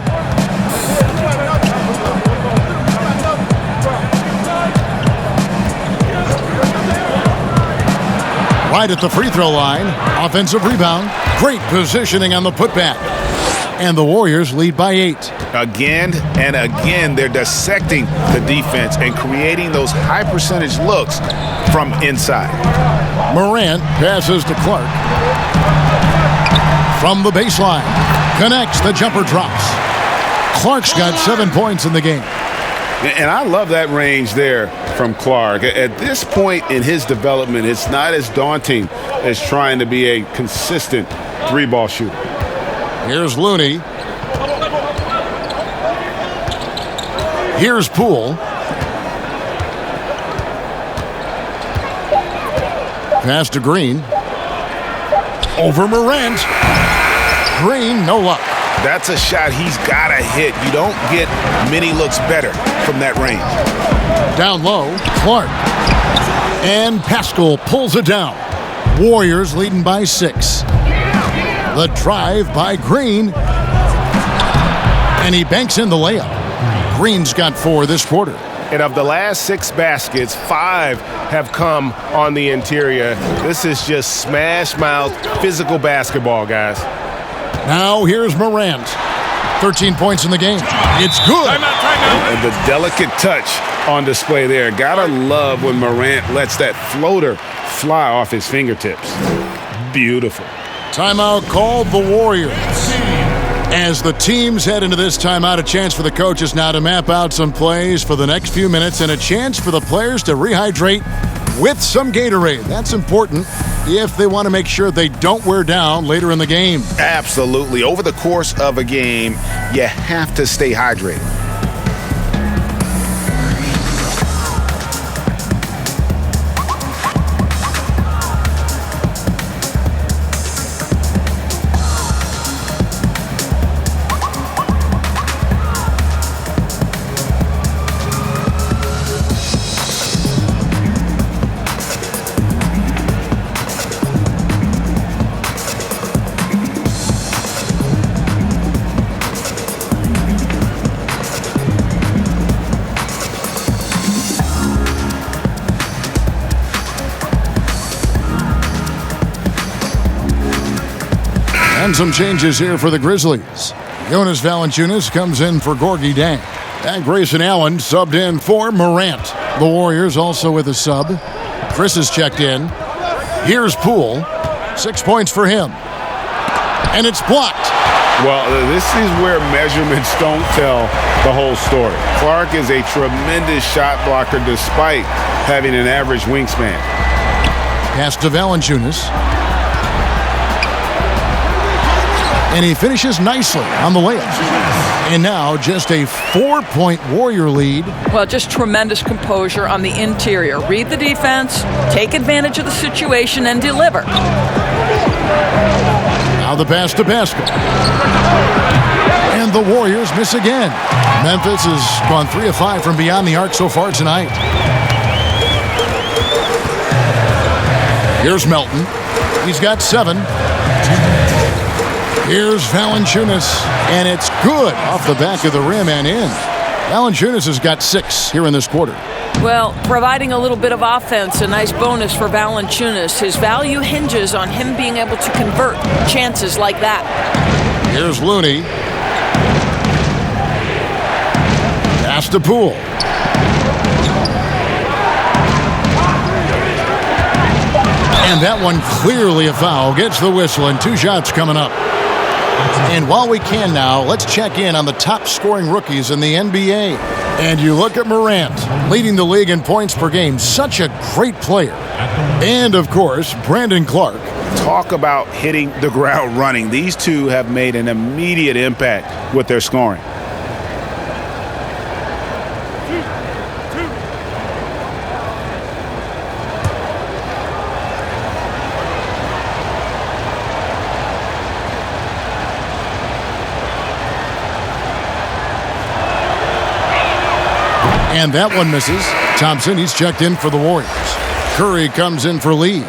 Right at the free throw line. Offensive rebound. Great positioning on the putback. And the Warriors lead by 8. Again and again, they're dissecting the defense and creating those high percentage looks from inside. Morant passes to Clark. From the baseline. Connects. The jumper drops. Clark's got 7 points in the game. And I love that range there from Clark. At this point in his development, it's not as daunting as trying to be a consistent three-ball shooter. Here's Looney. Here's Poole. Pass to Green. Over Morant. Green, no luck. That's a shot he's got to hit. You don't get many looks better from that range. Down low, Clark. And Pascal pulls it down. Warriors leading by 6. The drive by Green. And he banks in the layup. Green's got 4 this quarter. And of the last 6 baskets, 5 have come on the interior. This is just smash-mouth physical basketball, guys. Now here's Morant. 13 points in the game. It's good. And the delicate touch on display there. Gotta love when Morant lets that floater fly off his fingertips. Beautiful. Timeout called the Warriors. As the teams head into this timeout, a chance for the coaches now to map out some plays for the next few minutes and a chance for the players to rehydrate with some Gatorade. That's important if they want to make sure they don't wear down later in the game. Absolutely. Over the course of a game, you have to stay hydrated. And some changes here for the Grizzlies. Jonas Valanciunas comes in for Gorgie Dang. And Grayson Allen subbed in for Morant. The Warriors also with a sub. Chris is checked in. Here's Poole. 6 points for him. And it's blocked. Well, this is where measurements don't tell the whole story. Clark is a tremendous shot blocker despite having an average wingspan. Pass to Valanciunas. And he finishes nicely on the layup. And now just a 4-point Warrior lead. Well, just tremendous composure on the interior. Read the defense, take advantage of the situation, and deliver. Now the pass to Pascal. And the Warriors miss again. Memphis has gone 3 of 5 from beyond the arc so far tonight. Here's Melton. He's got 7. Here's Valanciunas, and it's good off the back of the rim and in. Valanciunas has got 6 here in this quarter. Well, providing a little bit of offense, a nice bonus for Valanciunas. His value hinges on him being able to convert chances like that. Here's Looney. Pass to Poole. And that one clearly a foul. Gets the whistle, and 2 shots coming up. And while we can now, let's check in on the top scoring rookies in the NBA. And you look at Morant, leading the league in points per game. Such a great player. And, of course, Brandon Clark. Talk about hitting the ground running. These two have made an immediate impact with their scoring. And that one misses. Thompson, he's checked in for the Warriors. Curry comes in for Lee.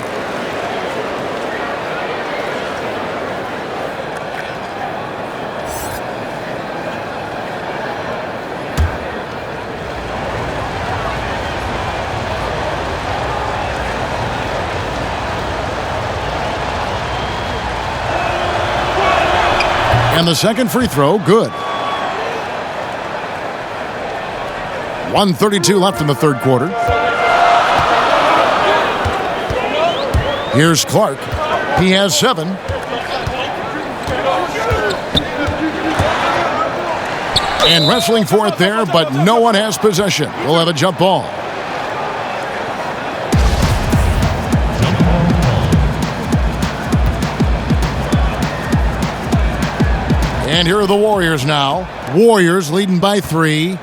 And the second free throw, good. 1:32 left in the third quarter. Here's Clark. He has 7. And wrestling for it there, but no one has possession. We'll have a jump ball. And here are the Warriors now. Warriors leading by 3.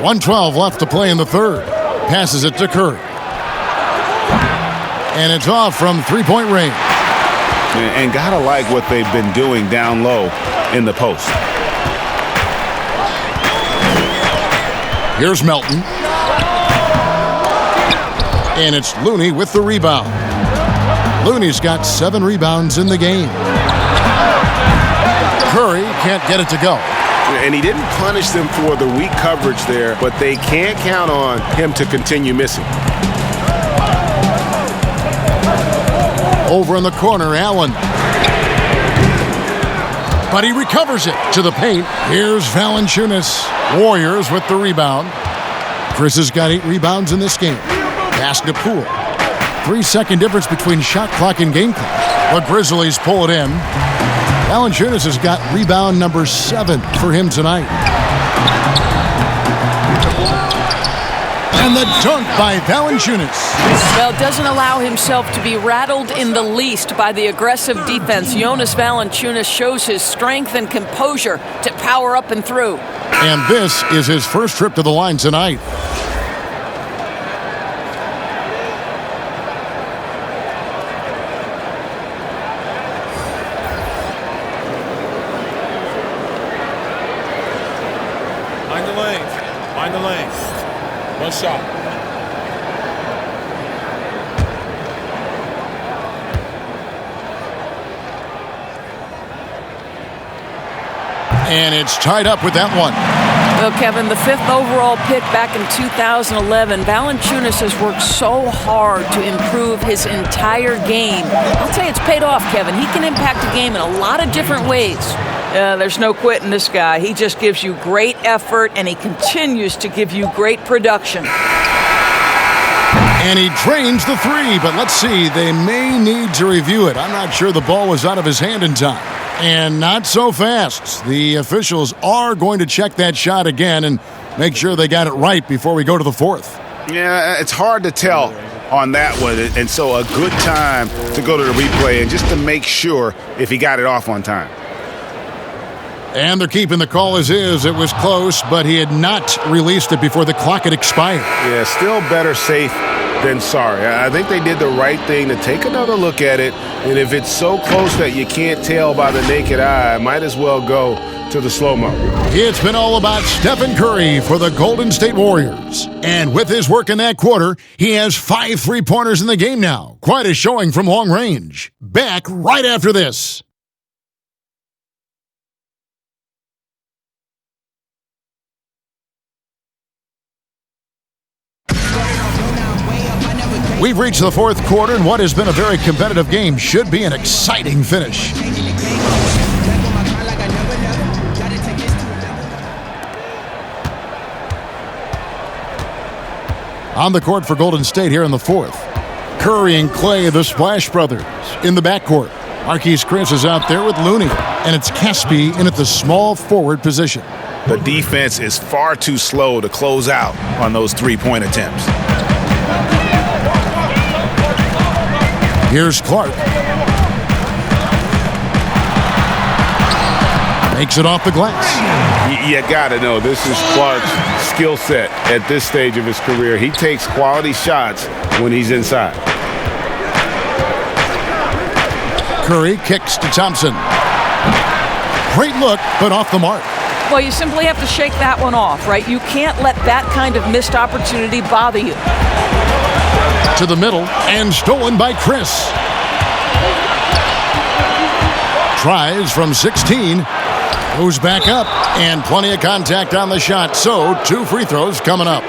1:12 left to play in the third. Passes it to Curry. And it's off from three-point range. And gotta like what they've been doing down low in the post. Here's Melton. And it's Looney with the rebound. Looney's got 7 rebounds in the game. Curry can't get it to go. And he didn't punish them for the weak coverage there, but they can't count on him to continue missing. Over in the corner, Allen. But he recovers it to the paint. Here's Valanciunas. Warriors with the rebound. Chris has got 8 rebounds in this game. Pass to Poole. 3-second difference between shot clock and game clock. The Grizzlies pull it in. Valanciunas has got rebound number 7 for him tonight. And the dunk by Valanciunas. Well, doesn't allow himself to be rattled in the least by the aggressive defense. Jonas Valanciunas shows his strength and composure to power up and through. And this is his first trip to the line tonight. Find the lane. One shot. And it's tied up with that one. Well, Kevin, the 5th overall pick back in 2011, Valanciunas has worked so hard to improve his entire game. I'll tell you, it's paid off, Kevin. He can impact a game in a lot of different ways. There's no quitting this guy. He just gives you great effort, and he continues to give you great production. And he drains the 3, but let's see. They may need to review it. I'm not sure the ball was out of his hand in time. And not so fast. The officials are going to check that shot again and make sure they got it right before we go to the 4th. Yeah, it's hard to tell on that one. And so a good time to go to the replay and just to make sure if he got it off on time. And they're keeping the call as is. It was close, but he had not released it before the clock had expired. Yeah, still better safe than sorry. I think they did the right thing to take another look at it. And if it's so close that you can't tell by the naked eye, might as well go to the slow-mo. It's been all about Stephen Curry for the Golden State Warriors. And with his work in that quarter, he has 5 3-pointers in the game now. Quite a showing from long range. Back right after this. We've reached the 4th quarter, and what has been a very competitive game should be an exciting finish. On the court for Golden State here in the 4th. Curry and Clay, the Splash Brothers, in the backcourt. Marquise Chris is out there with Looney, and it's Caspi in at the small forward position. The defense is far too slow to close out on those 3-point attempts. Here's Clark. Makes it off the glass. You got to know this is Clark's skill set at this stage of his career. He takes quality shots when he's inside. Curry kicks to Thompson. Great look, but off the mark. Well, you simply have to shake that one off, right? You can't let that kind of missed opportunity bother you. To the middle, and stolen by Chris. Tries from 16. Moves back up, and plenty of contact on the shot. So, 2 free throws coming up.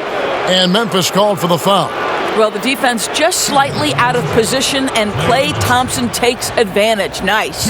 And Memphis called for the foul. Well, the defense just slightly out of position, and Klay Thompson takes advantage. Nice.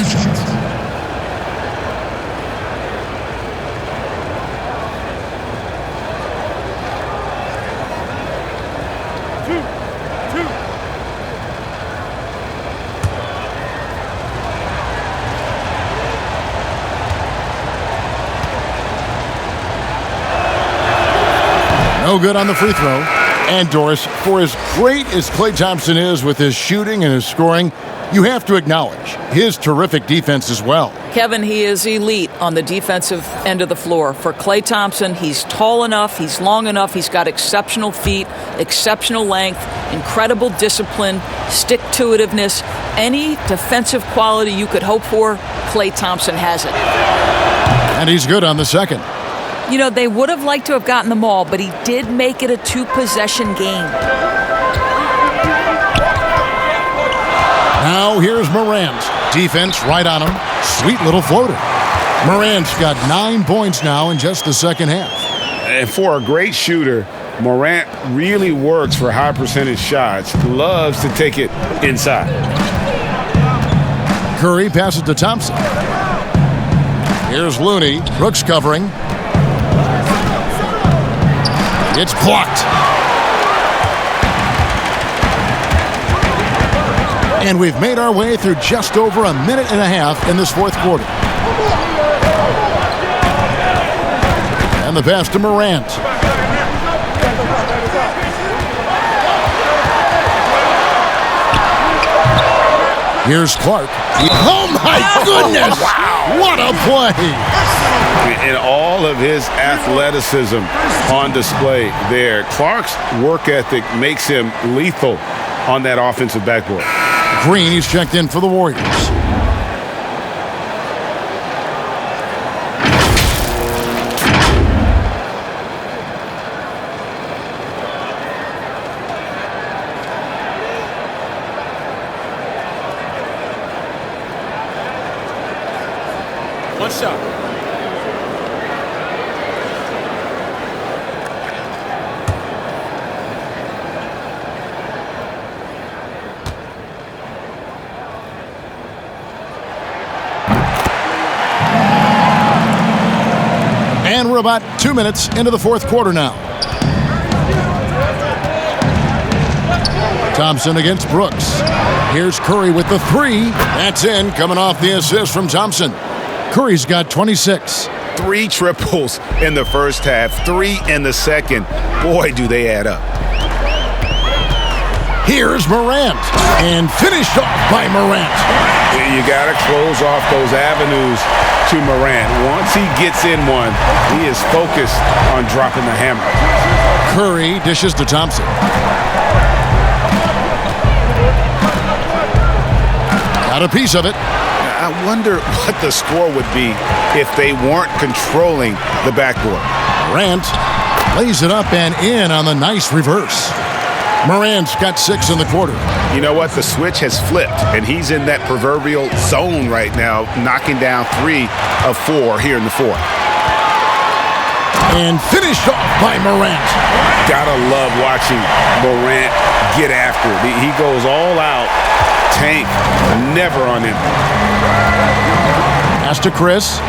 No good on the free throw. And Doris, for as great as Klay Thompson is with his shooting and his scoring, you have to acknowledge his terrific defense as well. Kevin, he is elite on the defensive end of the floor. For Klay Thompson, he's tall enough, he's long enough, he's got exceptional feet, exceptional length, incredible discipline, stick-to-itiveness. Any defensive quality you could hope for, Klay Thompson has it. And he's good on the second. You know, they would have liked to have gotten the ball, but he did make it a two-possession game. Now here's Morant. Defense right on him. Sweet little floater. Morant's got 9 points now in just the second half. And for a great shooter, Morant really works for high percentage shots. Loves to take it inside. Curry passes to Thompson. Here's Looney. Brooks covering. It's blocked. And we've made our way through just over a minute and a half in this fourth quarter. And the pass to Morant. Here's Clark. Oh my goodness! Wow. What a play! And all of his athleticism on display there. Clark's work ethic makes him lethal on that offensive backboard. Green, he's checked in for the Warriors. One shot. And we're about 2 minutes into the fourth quarter now. Thompson against Brooks. Here's Curry with the three. That's in, coming off the assist from Thompson. Curry's got 26. 3 triples in the first half, 3 in the second. Boy, do they add up. Here's Morant, and finished off by Morant. You got to close off those avenues to Morant. Once he gets in one, he is focused on dropping the hammer. Curry dishes to Thompson. Got a piece of it. I wonder what the score would be if they weren't controlling the backboard. Morant lays it up and in on the nice reverse. Morant's got 6 in the quarter. You know what? The switch has flipped, and he's in that proverbial zone right now, knocking down 3 of 4 here in the fourth. And finished off by Morant. Gotta love watching Morant get after it. He goes all out. Tank, never on him. Pass to Chris.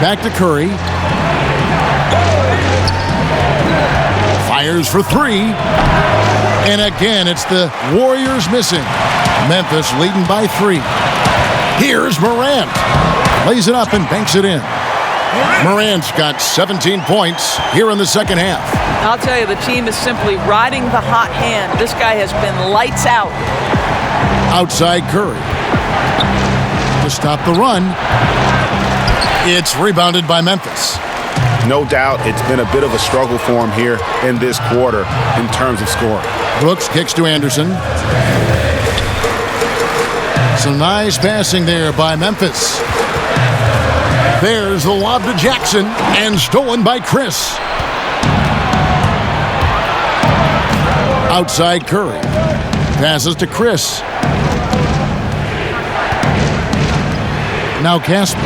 Back to Curry. Fires for 3. And again, it's the Warriors missing. Memphis leading by 3. Here's Morant. Lays it up and banks it in. Morant's got 17 points here in the second half. I'll tell you, the team is simply riding the hot hand. This guy has been lights out. Outside Curry. To stop the run. It's rebounded by Memphis. No doubt it's been a bit of a struggle for him here in this quarter in terms of scoring. Brooks kicks to Anderson. Some nice passing there by Memphis. There's the lob to Jackson, and stolen by Chris. Outside Curry. Passes to Chris. Now Casper.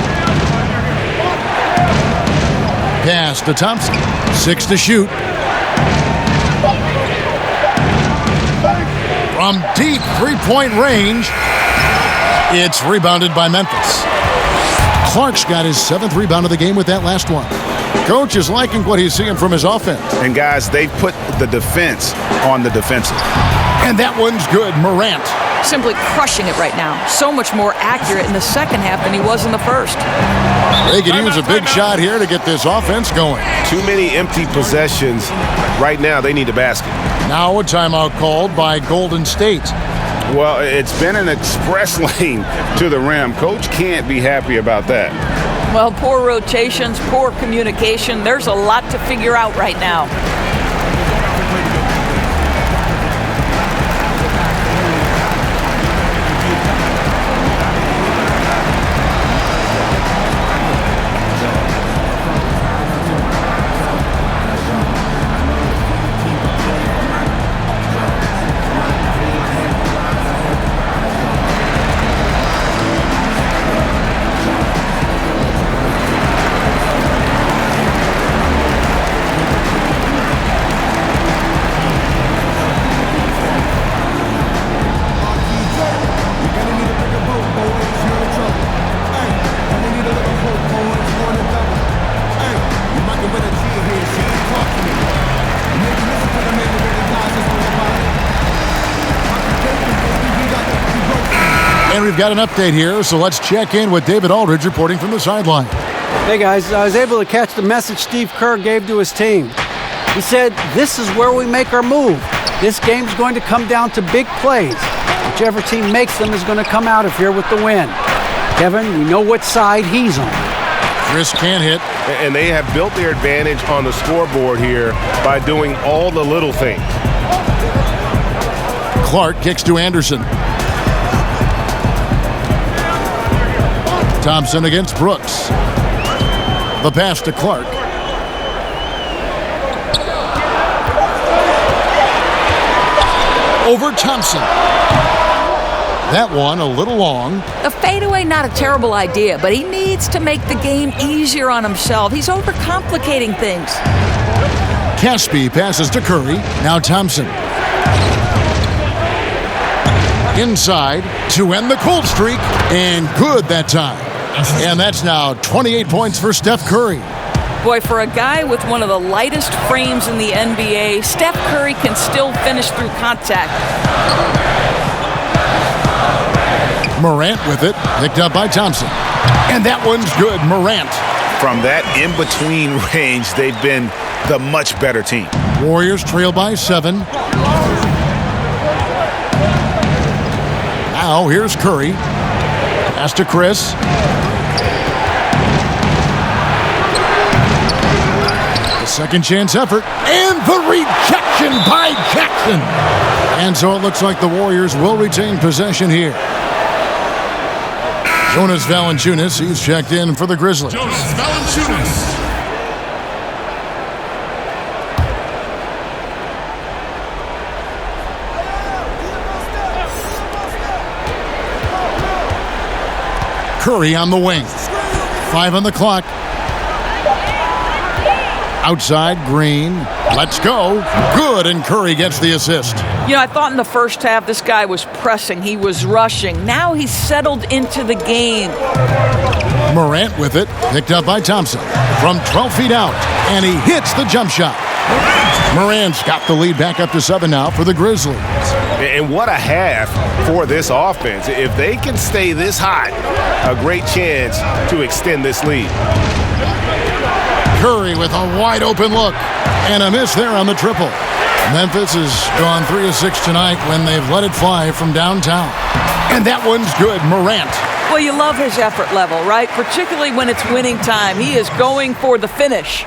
Pass to Thompson. 6 to shoot. From deep three-point range, it's rebounded by Memphis. Clark's got his 7th rebound of the game with that last one. Coach is liking what he's seeing from his offense. And guys, they've put the defense on the defensive. And that one's good. Morant. Simply crushing it right now. So much more accurate in the second half than he was in the first. They could use a big shot here to get this offense going. Too many empty possessions. Right now, they need a basket. Now a timeout called by Golden State. Well, it's been an express lane to the rim. Coach can't be happy about that. Well, poor rotations, poor communication. There's a lot to figure out right now. And we've got an update here, so let's check in with David Aldridge reporting from the sideline. Hey guys, I was able to catch the message Steve Kerr gave to his team. He said, "This is where we make our move. This game's going to come down to big plays. Whichever team makes them is going to come out of here with the win." Kevin, we know what side he's on. Chris can't hit. And they have built their advantage on the scoreboard here by doing all the little things. Clark kicks to Anderson. Thompson against Brooks. The pass to Clark. Over Thompson. That one a little long. The fadeaway, not a terrible idea, but he needs to make the game easier on himself. He's overcomplicating things. Caspi passes to Curry. Now Thompson. Inside to end the cold streak. And good that time. And that's now 28 points for Steph Curry. Boy, for a guy with one of the lightest frames in the NBA, Steph Curry can still finish through contact. Morant with it, picked up by Thompson. And that one's good, Morant. From that in-between range, they've been the much better team. Warriors trail by 7. Now here's Curry. Pass to Chris. The second chance effort. And the rejection by Jackson. And so it looks like the Warriors will retain possession here. Jonas Valanciunas, he's checked in for the Grizzlies. Jonas Valanciunas. Curry on the wing. 5 on the clock. Outside, Green. Let's go. Good, and Curry gets the assist. You know, I thought in the first half this guy was pressing. He was rushing. Now he's settled into the game. Morant with it. Picked up by Thompson. From 12 feet out. And he hits the jump shot. Morant's got the lead back up to 7 now for the Grizzlies. And what a half for this offense. If they can stay this hot, a great chance to extend this lead. Curry with a wide open look. And a miss there on the triple. Memphis has gone 3 of 6 tonight when they've let it fly from downtown. And that one's good, Morant. Well, you love his effort level, right? Particularly when it's winning time. He is going for the finish.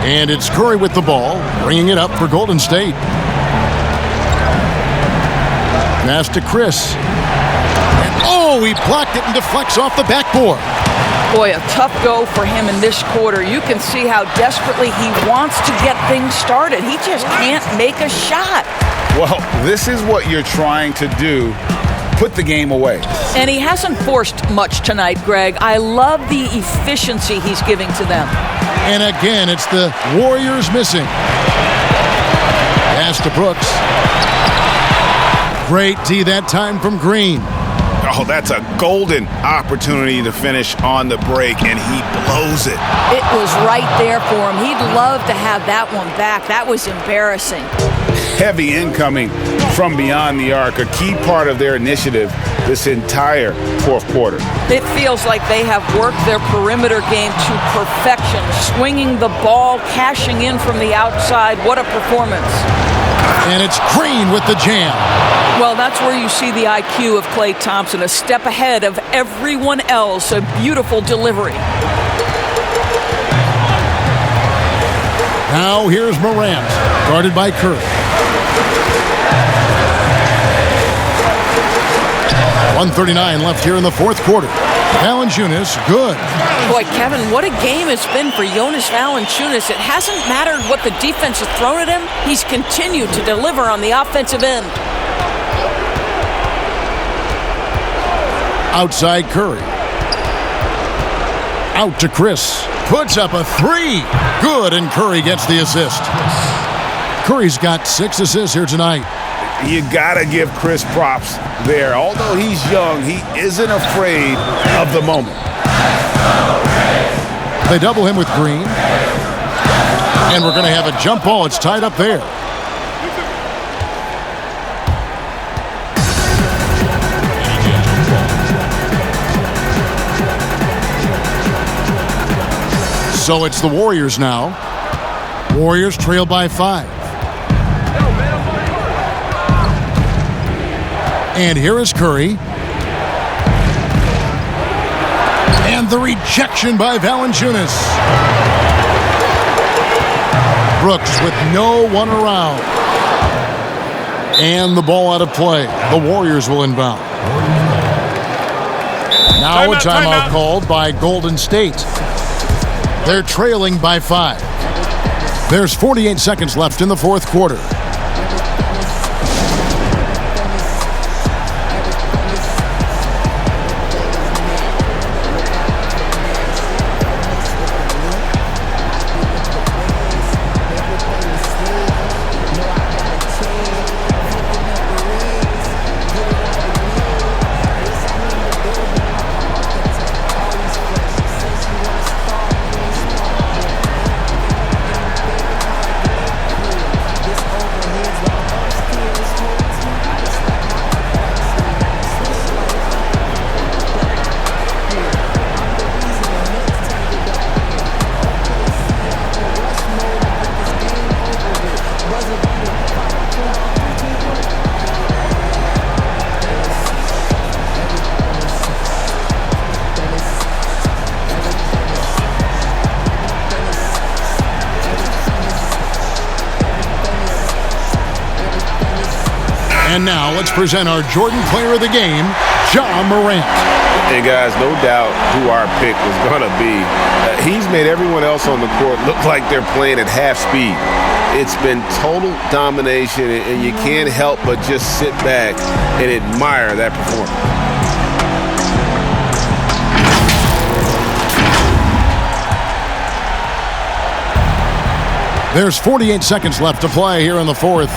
And it's Curry with the ball, bringing it up for Golden State. Pass to Chris. And he blocked it and deflects off the backboard. Boy, a tough go for him in this quarter. You can see how desperately he wants to get things started. He just can't make a shot. Well, this is what you're trying to do put the game away. And he hasn't forced much tonight, Greg. I love the efficiency he's giving to them. And again, it's the Warriors missing. Pass to Brooks. Great D that time from Green. Oh, that's a golden opportunity to finish on the break, and he blows it. It was right there for him. He'd love to have that one back. That was embarrassing. Heavy incoming from beyond the arc, a key part of their initiative this entire fourth quarter. It feels like they have worked their perimeter game to perfection, swinging the ball, cashing in from the outside. What a performance. And it's Green with the jam. Well, that's where you see the IQ of Klay Thompson, a step ahead of everyone else, a beautiful delivery. Now here's Morant, guarded by Curry. 1:39 left here in the fourth quarter. Valanciunas, good. Boy, Kevin, what a game it's been for Jonas Valanciunas. It hasn't mattered what the defense has thrown at him. He's continued to deliver on the offensive end. Outside Curry. Out to Chris. Puts up a three. Good, and Curry gets the assist. Curry's got 6 assists here tonight. You gotta give Chris props there. Although he's young, he isn't afraid of the moment. They double him with Green. And we're going to have a jump ball. It's tied up there. So it's the Warriors now. Warriors trail by 5. And here is Curry. And the rejection by Valanciunas. Brooks with no one around. And the ball out of play. The Warriors will inbound. Now a timeout called by Golden State. They're trailing by 5. There's 48 seconds left in the fourth quarter. And now let's present our Jordan Player of the Game, Ja Morant. And guys, no doubt who our pick was going to be. He's made everyone else on the court look like they're playing at half speed. It's been total domination, and you can't help but just sit back and admire that performance. There's 48 seconds left to play here in the fourth.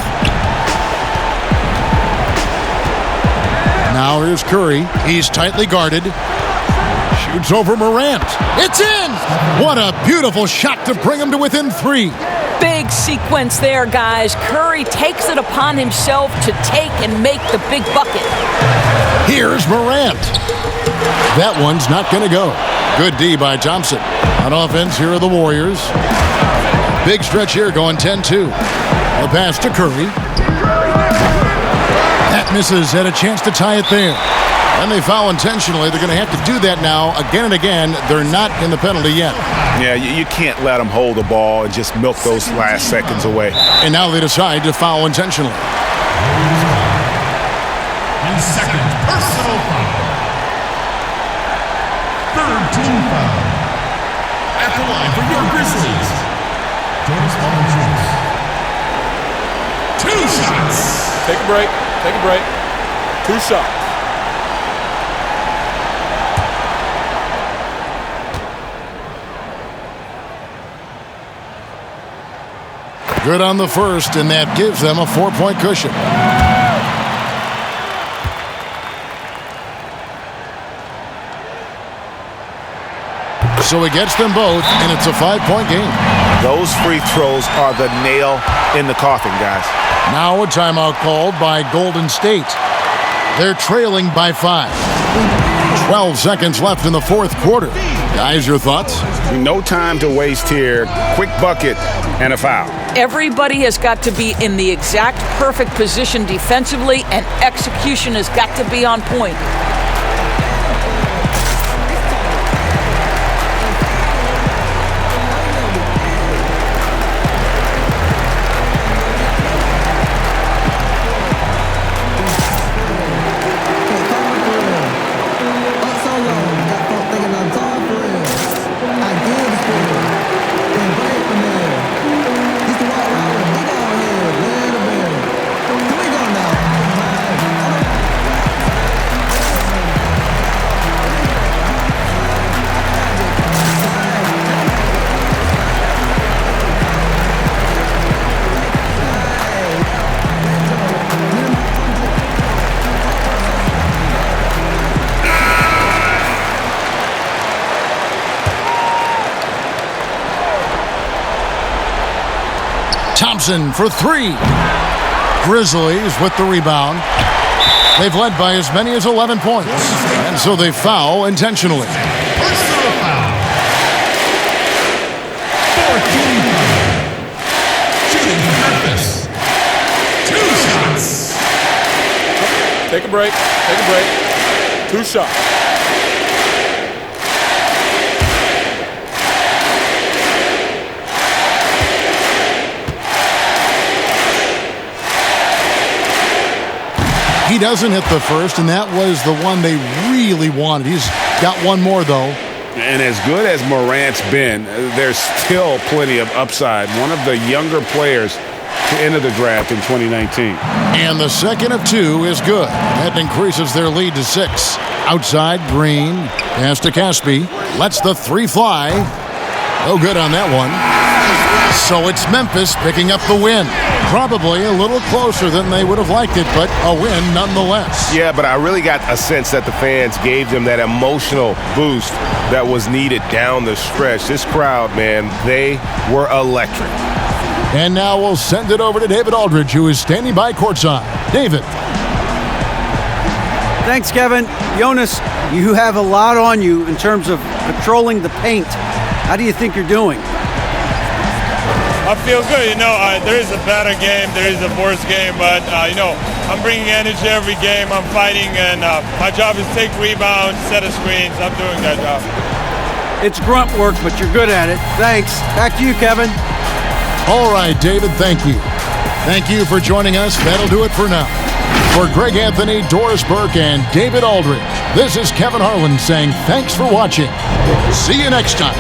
Now here's Curry. He's tightly guarded. Shoots over Morant. It's in! What a beautiful shot to bring him to within 3. Big sequence there, guys. Curry takes it upon himself to take and make the big bucket. Here's Morant. That one's not going to go. Good D by Thompson. On offense, here are the Warriors. Big stretch here going 10-2. The pass to Curry. That misses, had a chance to tie it there. And they foul intentionally. They're going to have to do that now again and again. They're not in the penalty yet. Yeah, you can't let them hold the ball and just milk those last seconds away. And now they decide to foul intentionally. And second personal foul. Third team foul. At the line for your Grizzlies, Jonas Valanciunas. 2 shots. Take a break. Take a break. 2 shots. Good on the first, and that gives them a 4-point cushion. So he gets them both, and it's a 5-point game. Those free throws are the nail in the coffin, guys. Now a timeout called by Golden State. They're trailing by 5. 12 seconds left in the fourth quarter. Guys, your thoughts? No time to waste here. Quick bucket and a foul. Everybody has got to be in the exact perfect position defensively, and execution has got to be on point. Thompson for 3. Grizzlies with the rebound. They've led by as many as 11 points, and so they foul intentionally. Personal foul. 14 foul. Shooting for Memphis. 2 shots. Take a break. Take a break. 2 shots. He doesn't hit the first, and that was the one they really wanted. He's got one more, though. And as good as Morant's been, there's still plenty of upside. One of the younger players to enter the draft in 2019. And the second of 2 is good. That increases their lead to 6. Outside, Green. Pass to Caspi. Lets the 3 fly. No good on that one. So it's Memphis picking up the win. Probably a little closer than they would have liked it, but a win nonetheless. Yeah, but I really got a sense that the fans gave them that emotional boost that was needed down the stretch. This crowd, man, they were electric. And now we'll send it over to David Aldridge, who is standing by courtside. David. Thanks, Kevin. Jonas, you have a lot on you in terms of controlling the paint. How do you think you're doing? I feel good. There is a better game, there is a worse game, but, I'm bringing energy every game. I'm fighting, and my job is to take rebounds, set of screens. I'm doing that job. It's grunt work, but you're good at it. Thanks. Back to you, Kevin. All right, David, thank you. Thank you for joining us. That'll do it for now. For Greg Anthony, Doris Burke, and David Aldridge, this is Kevin Harlan saying thanks for watching. See you next time.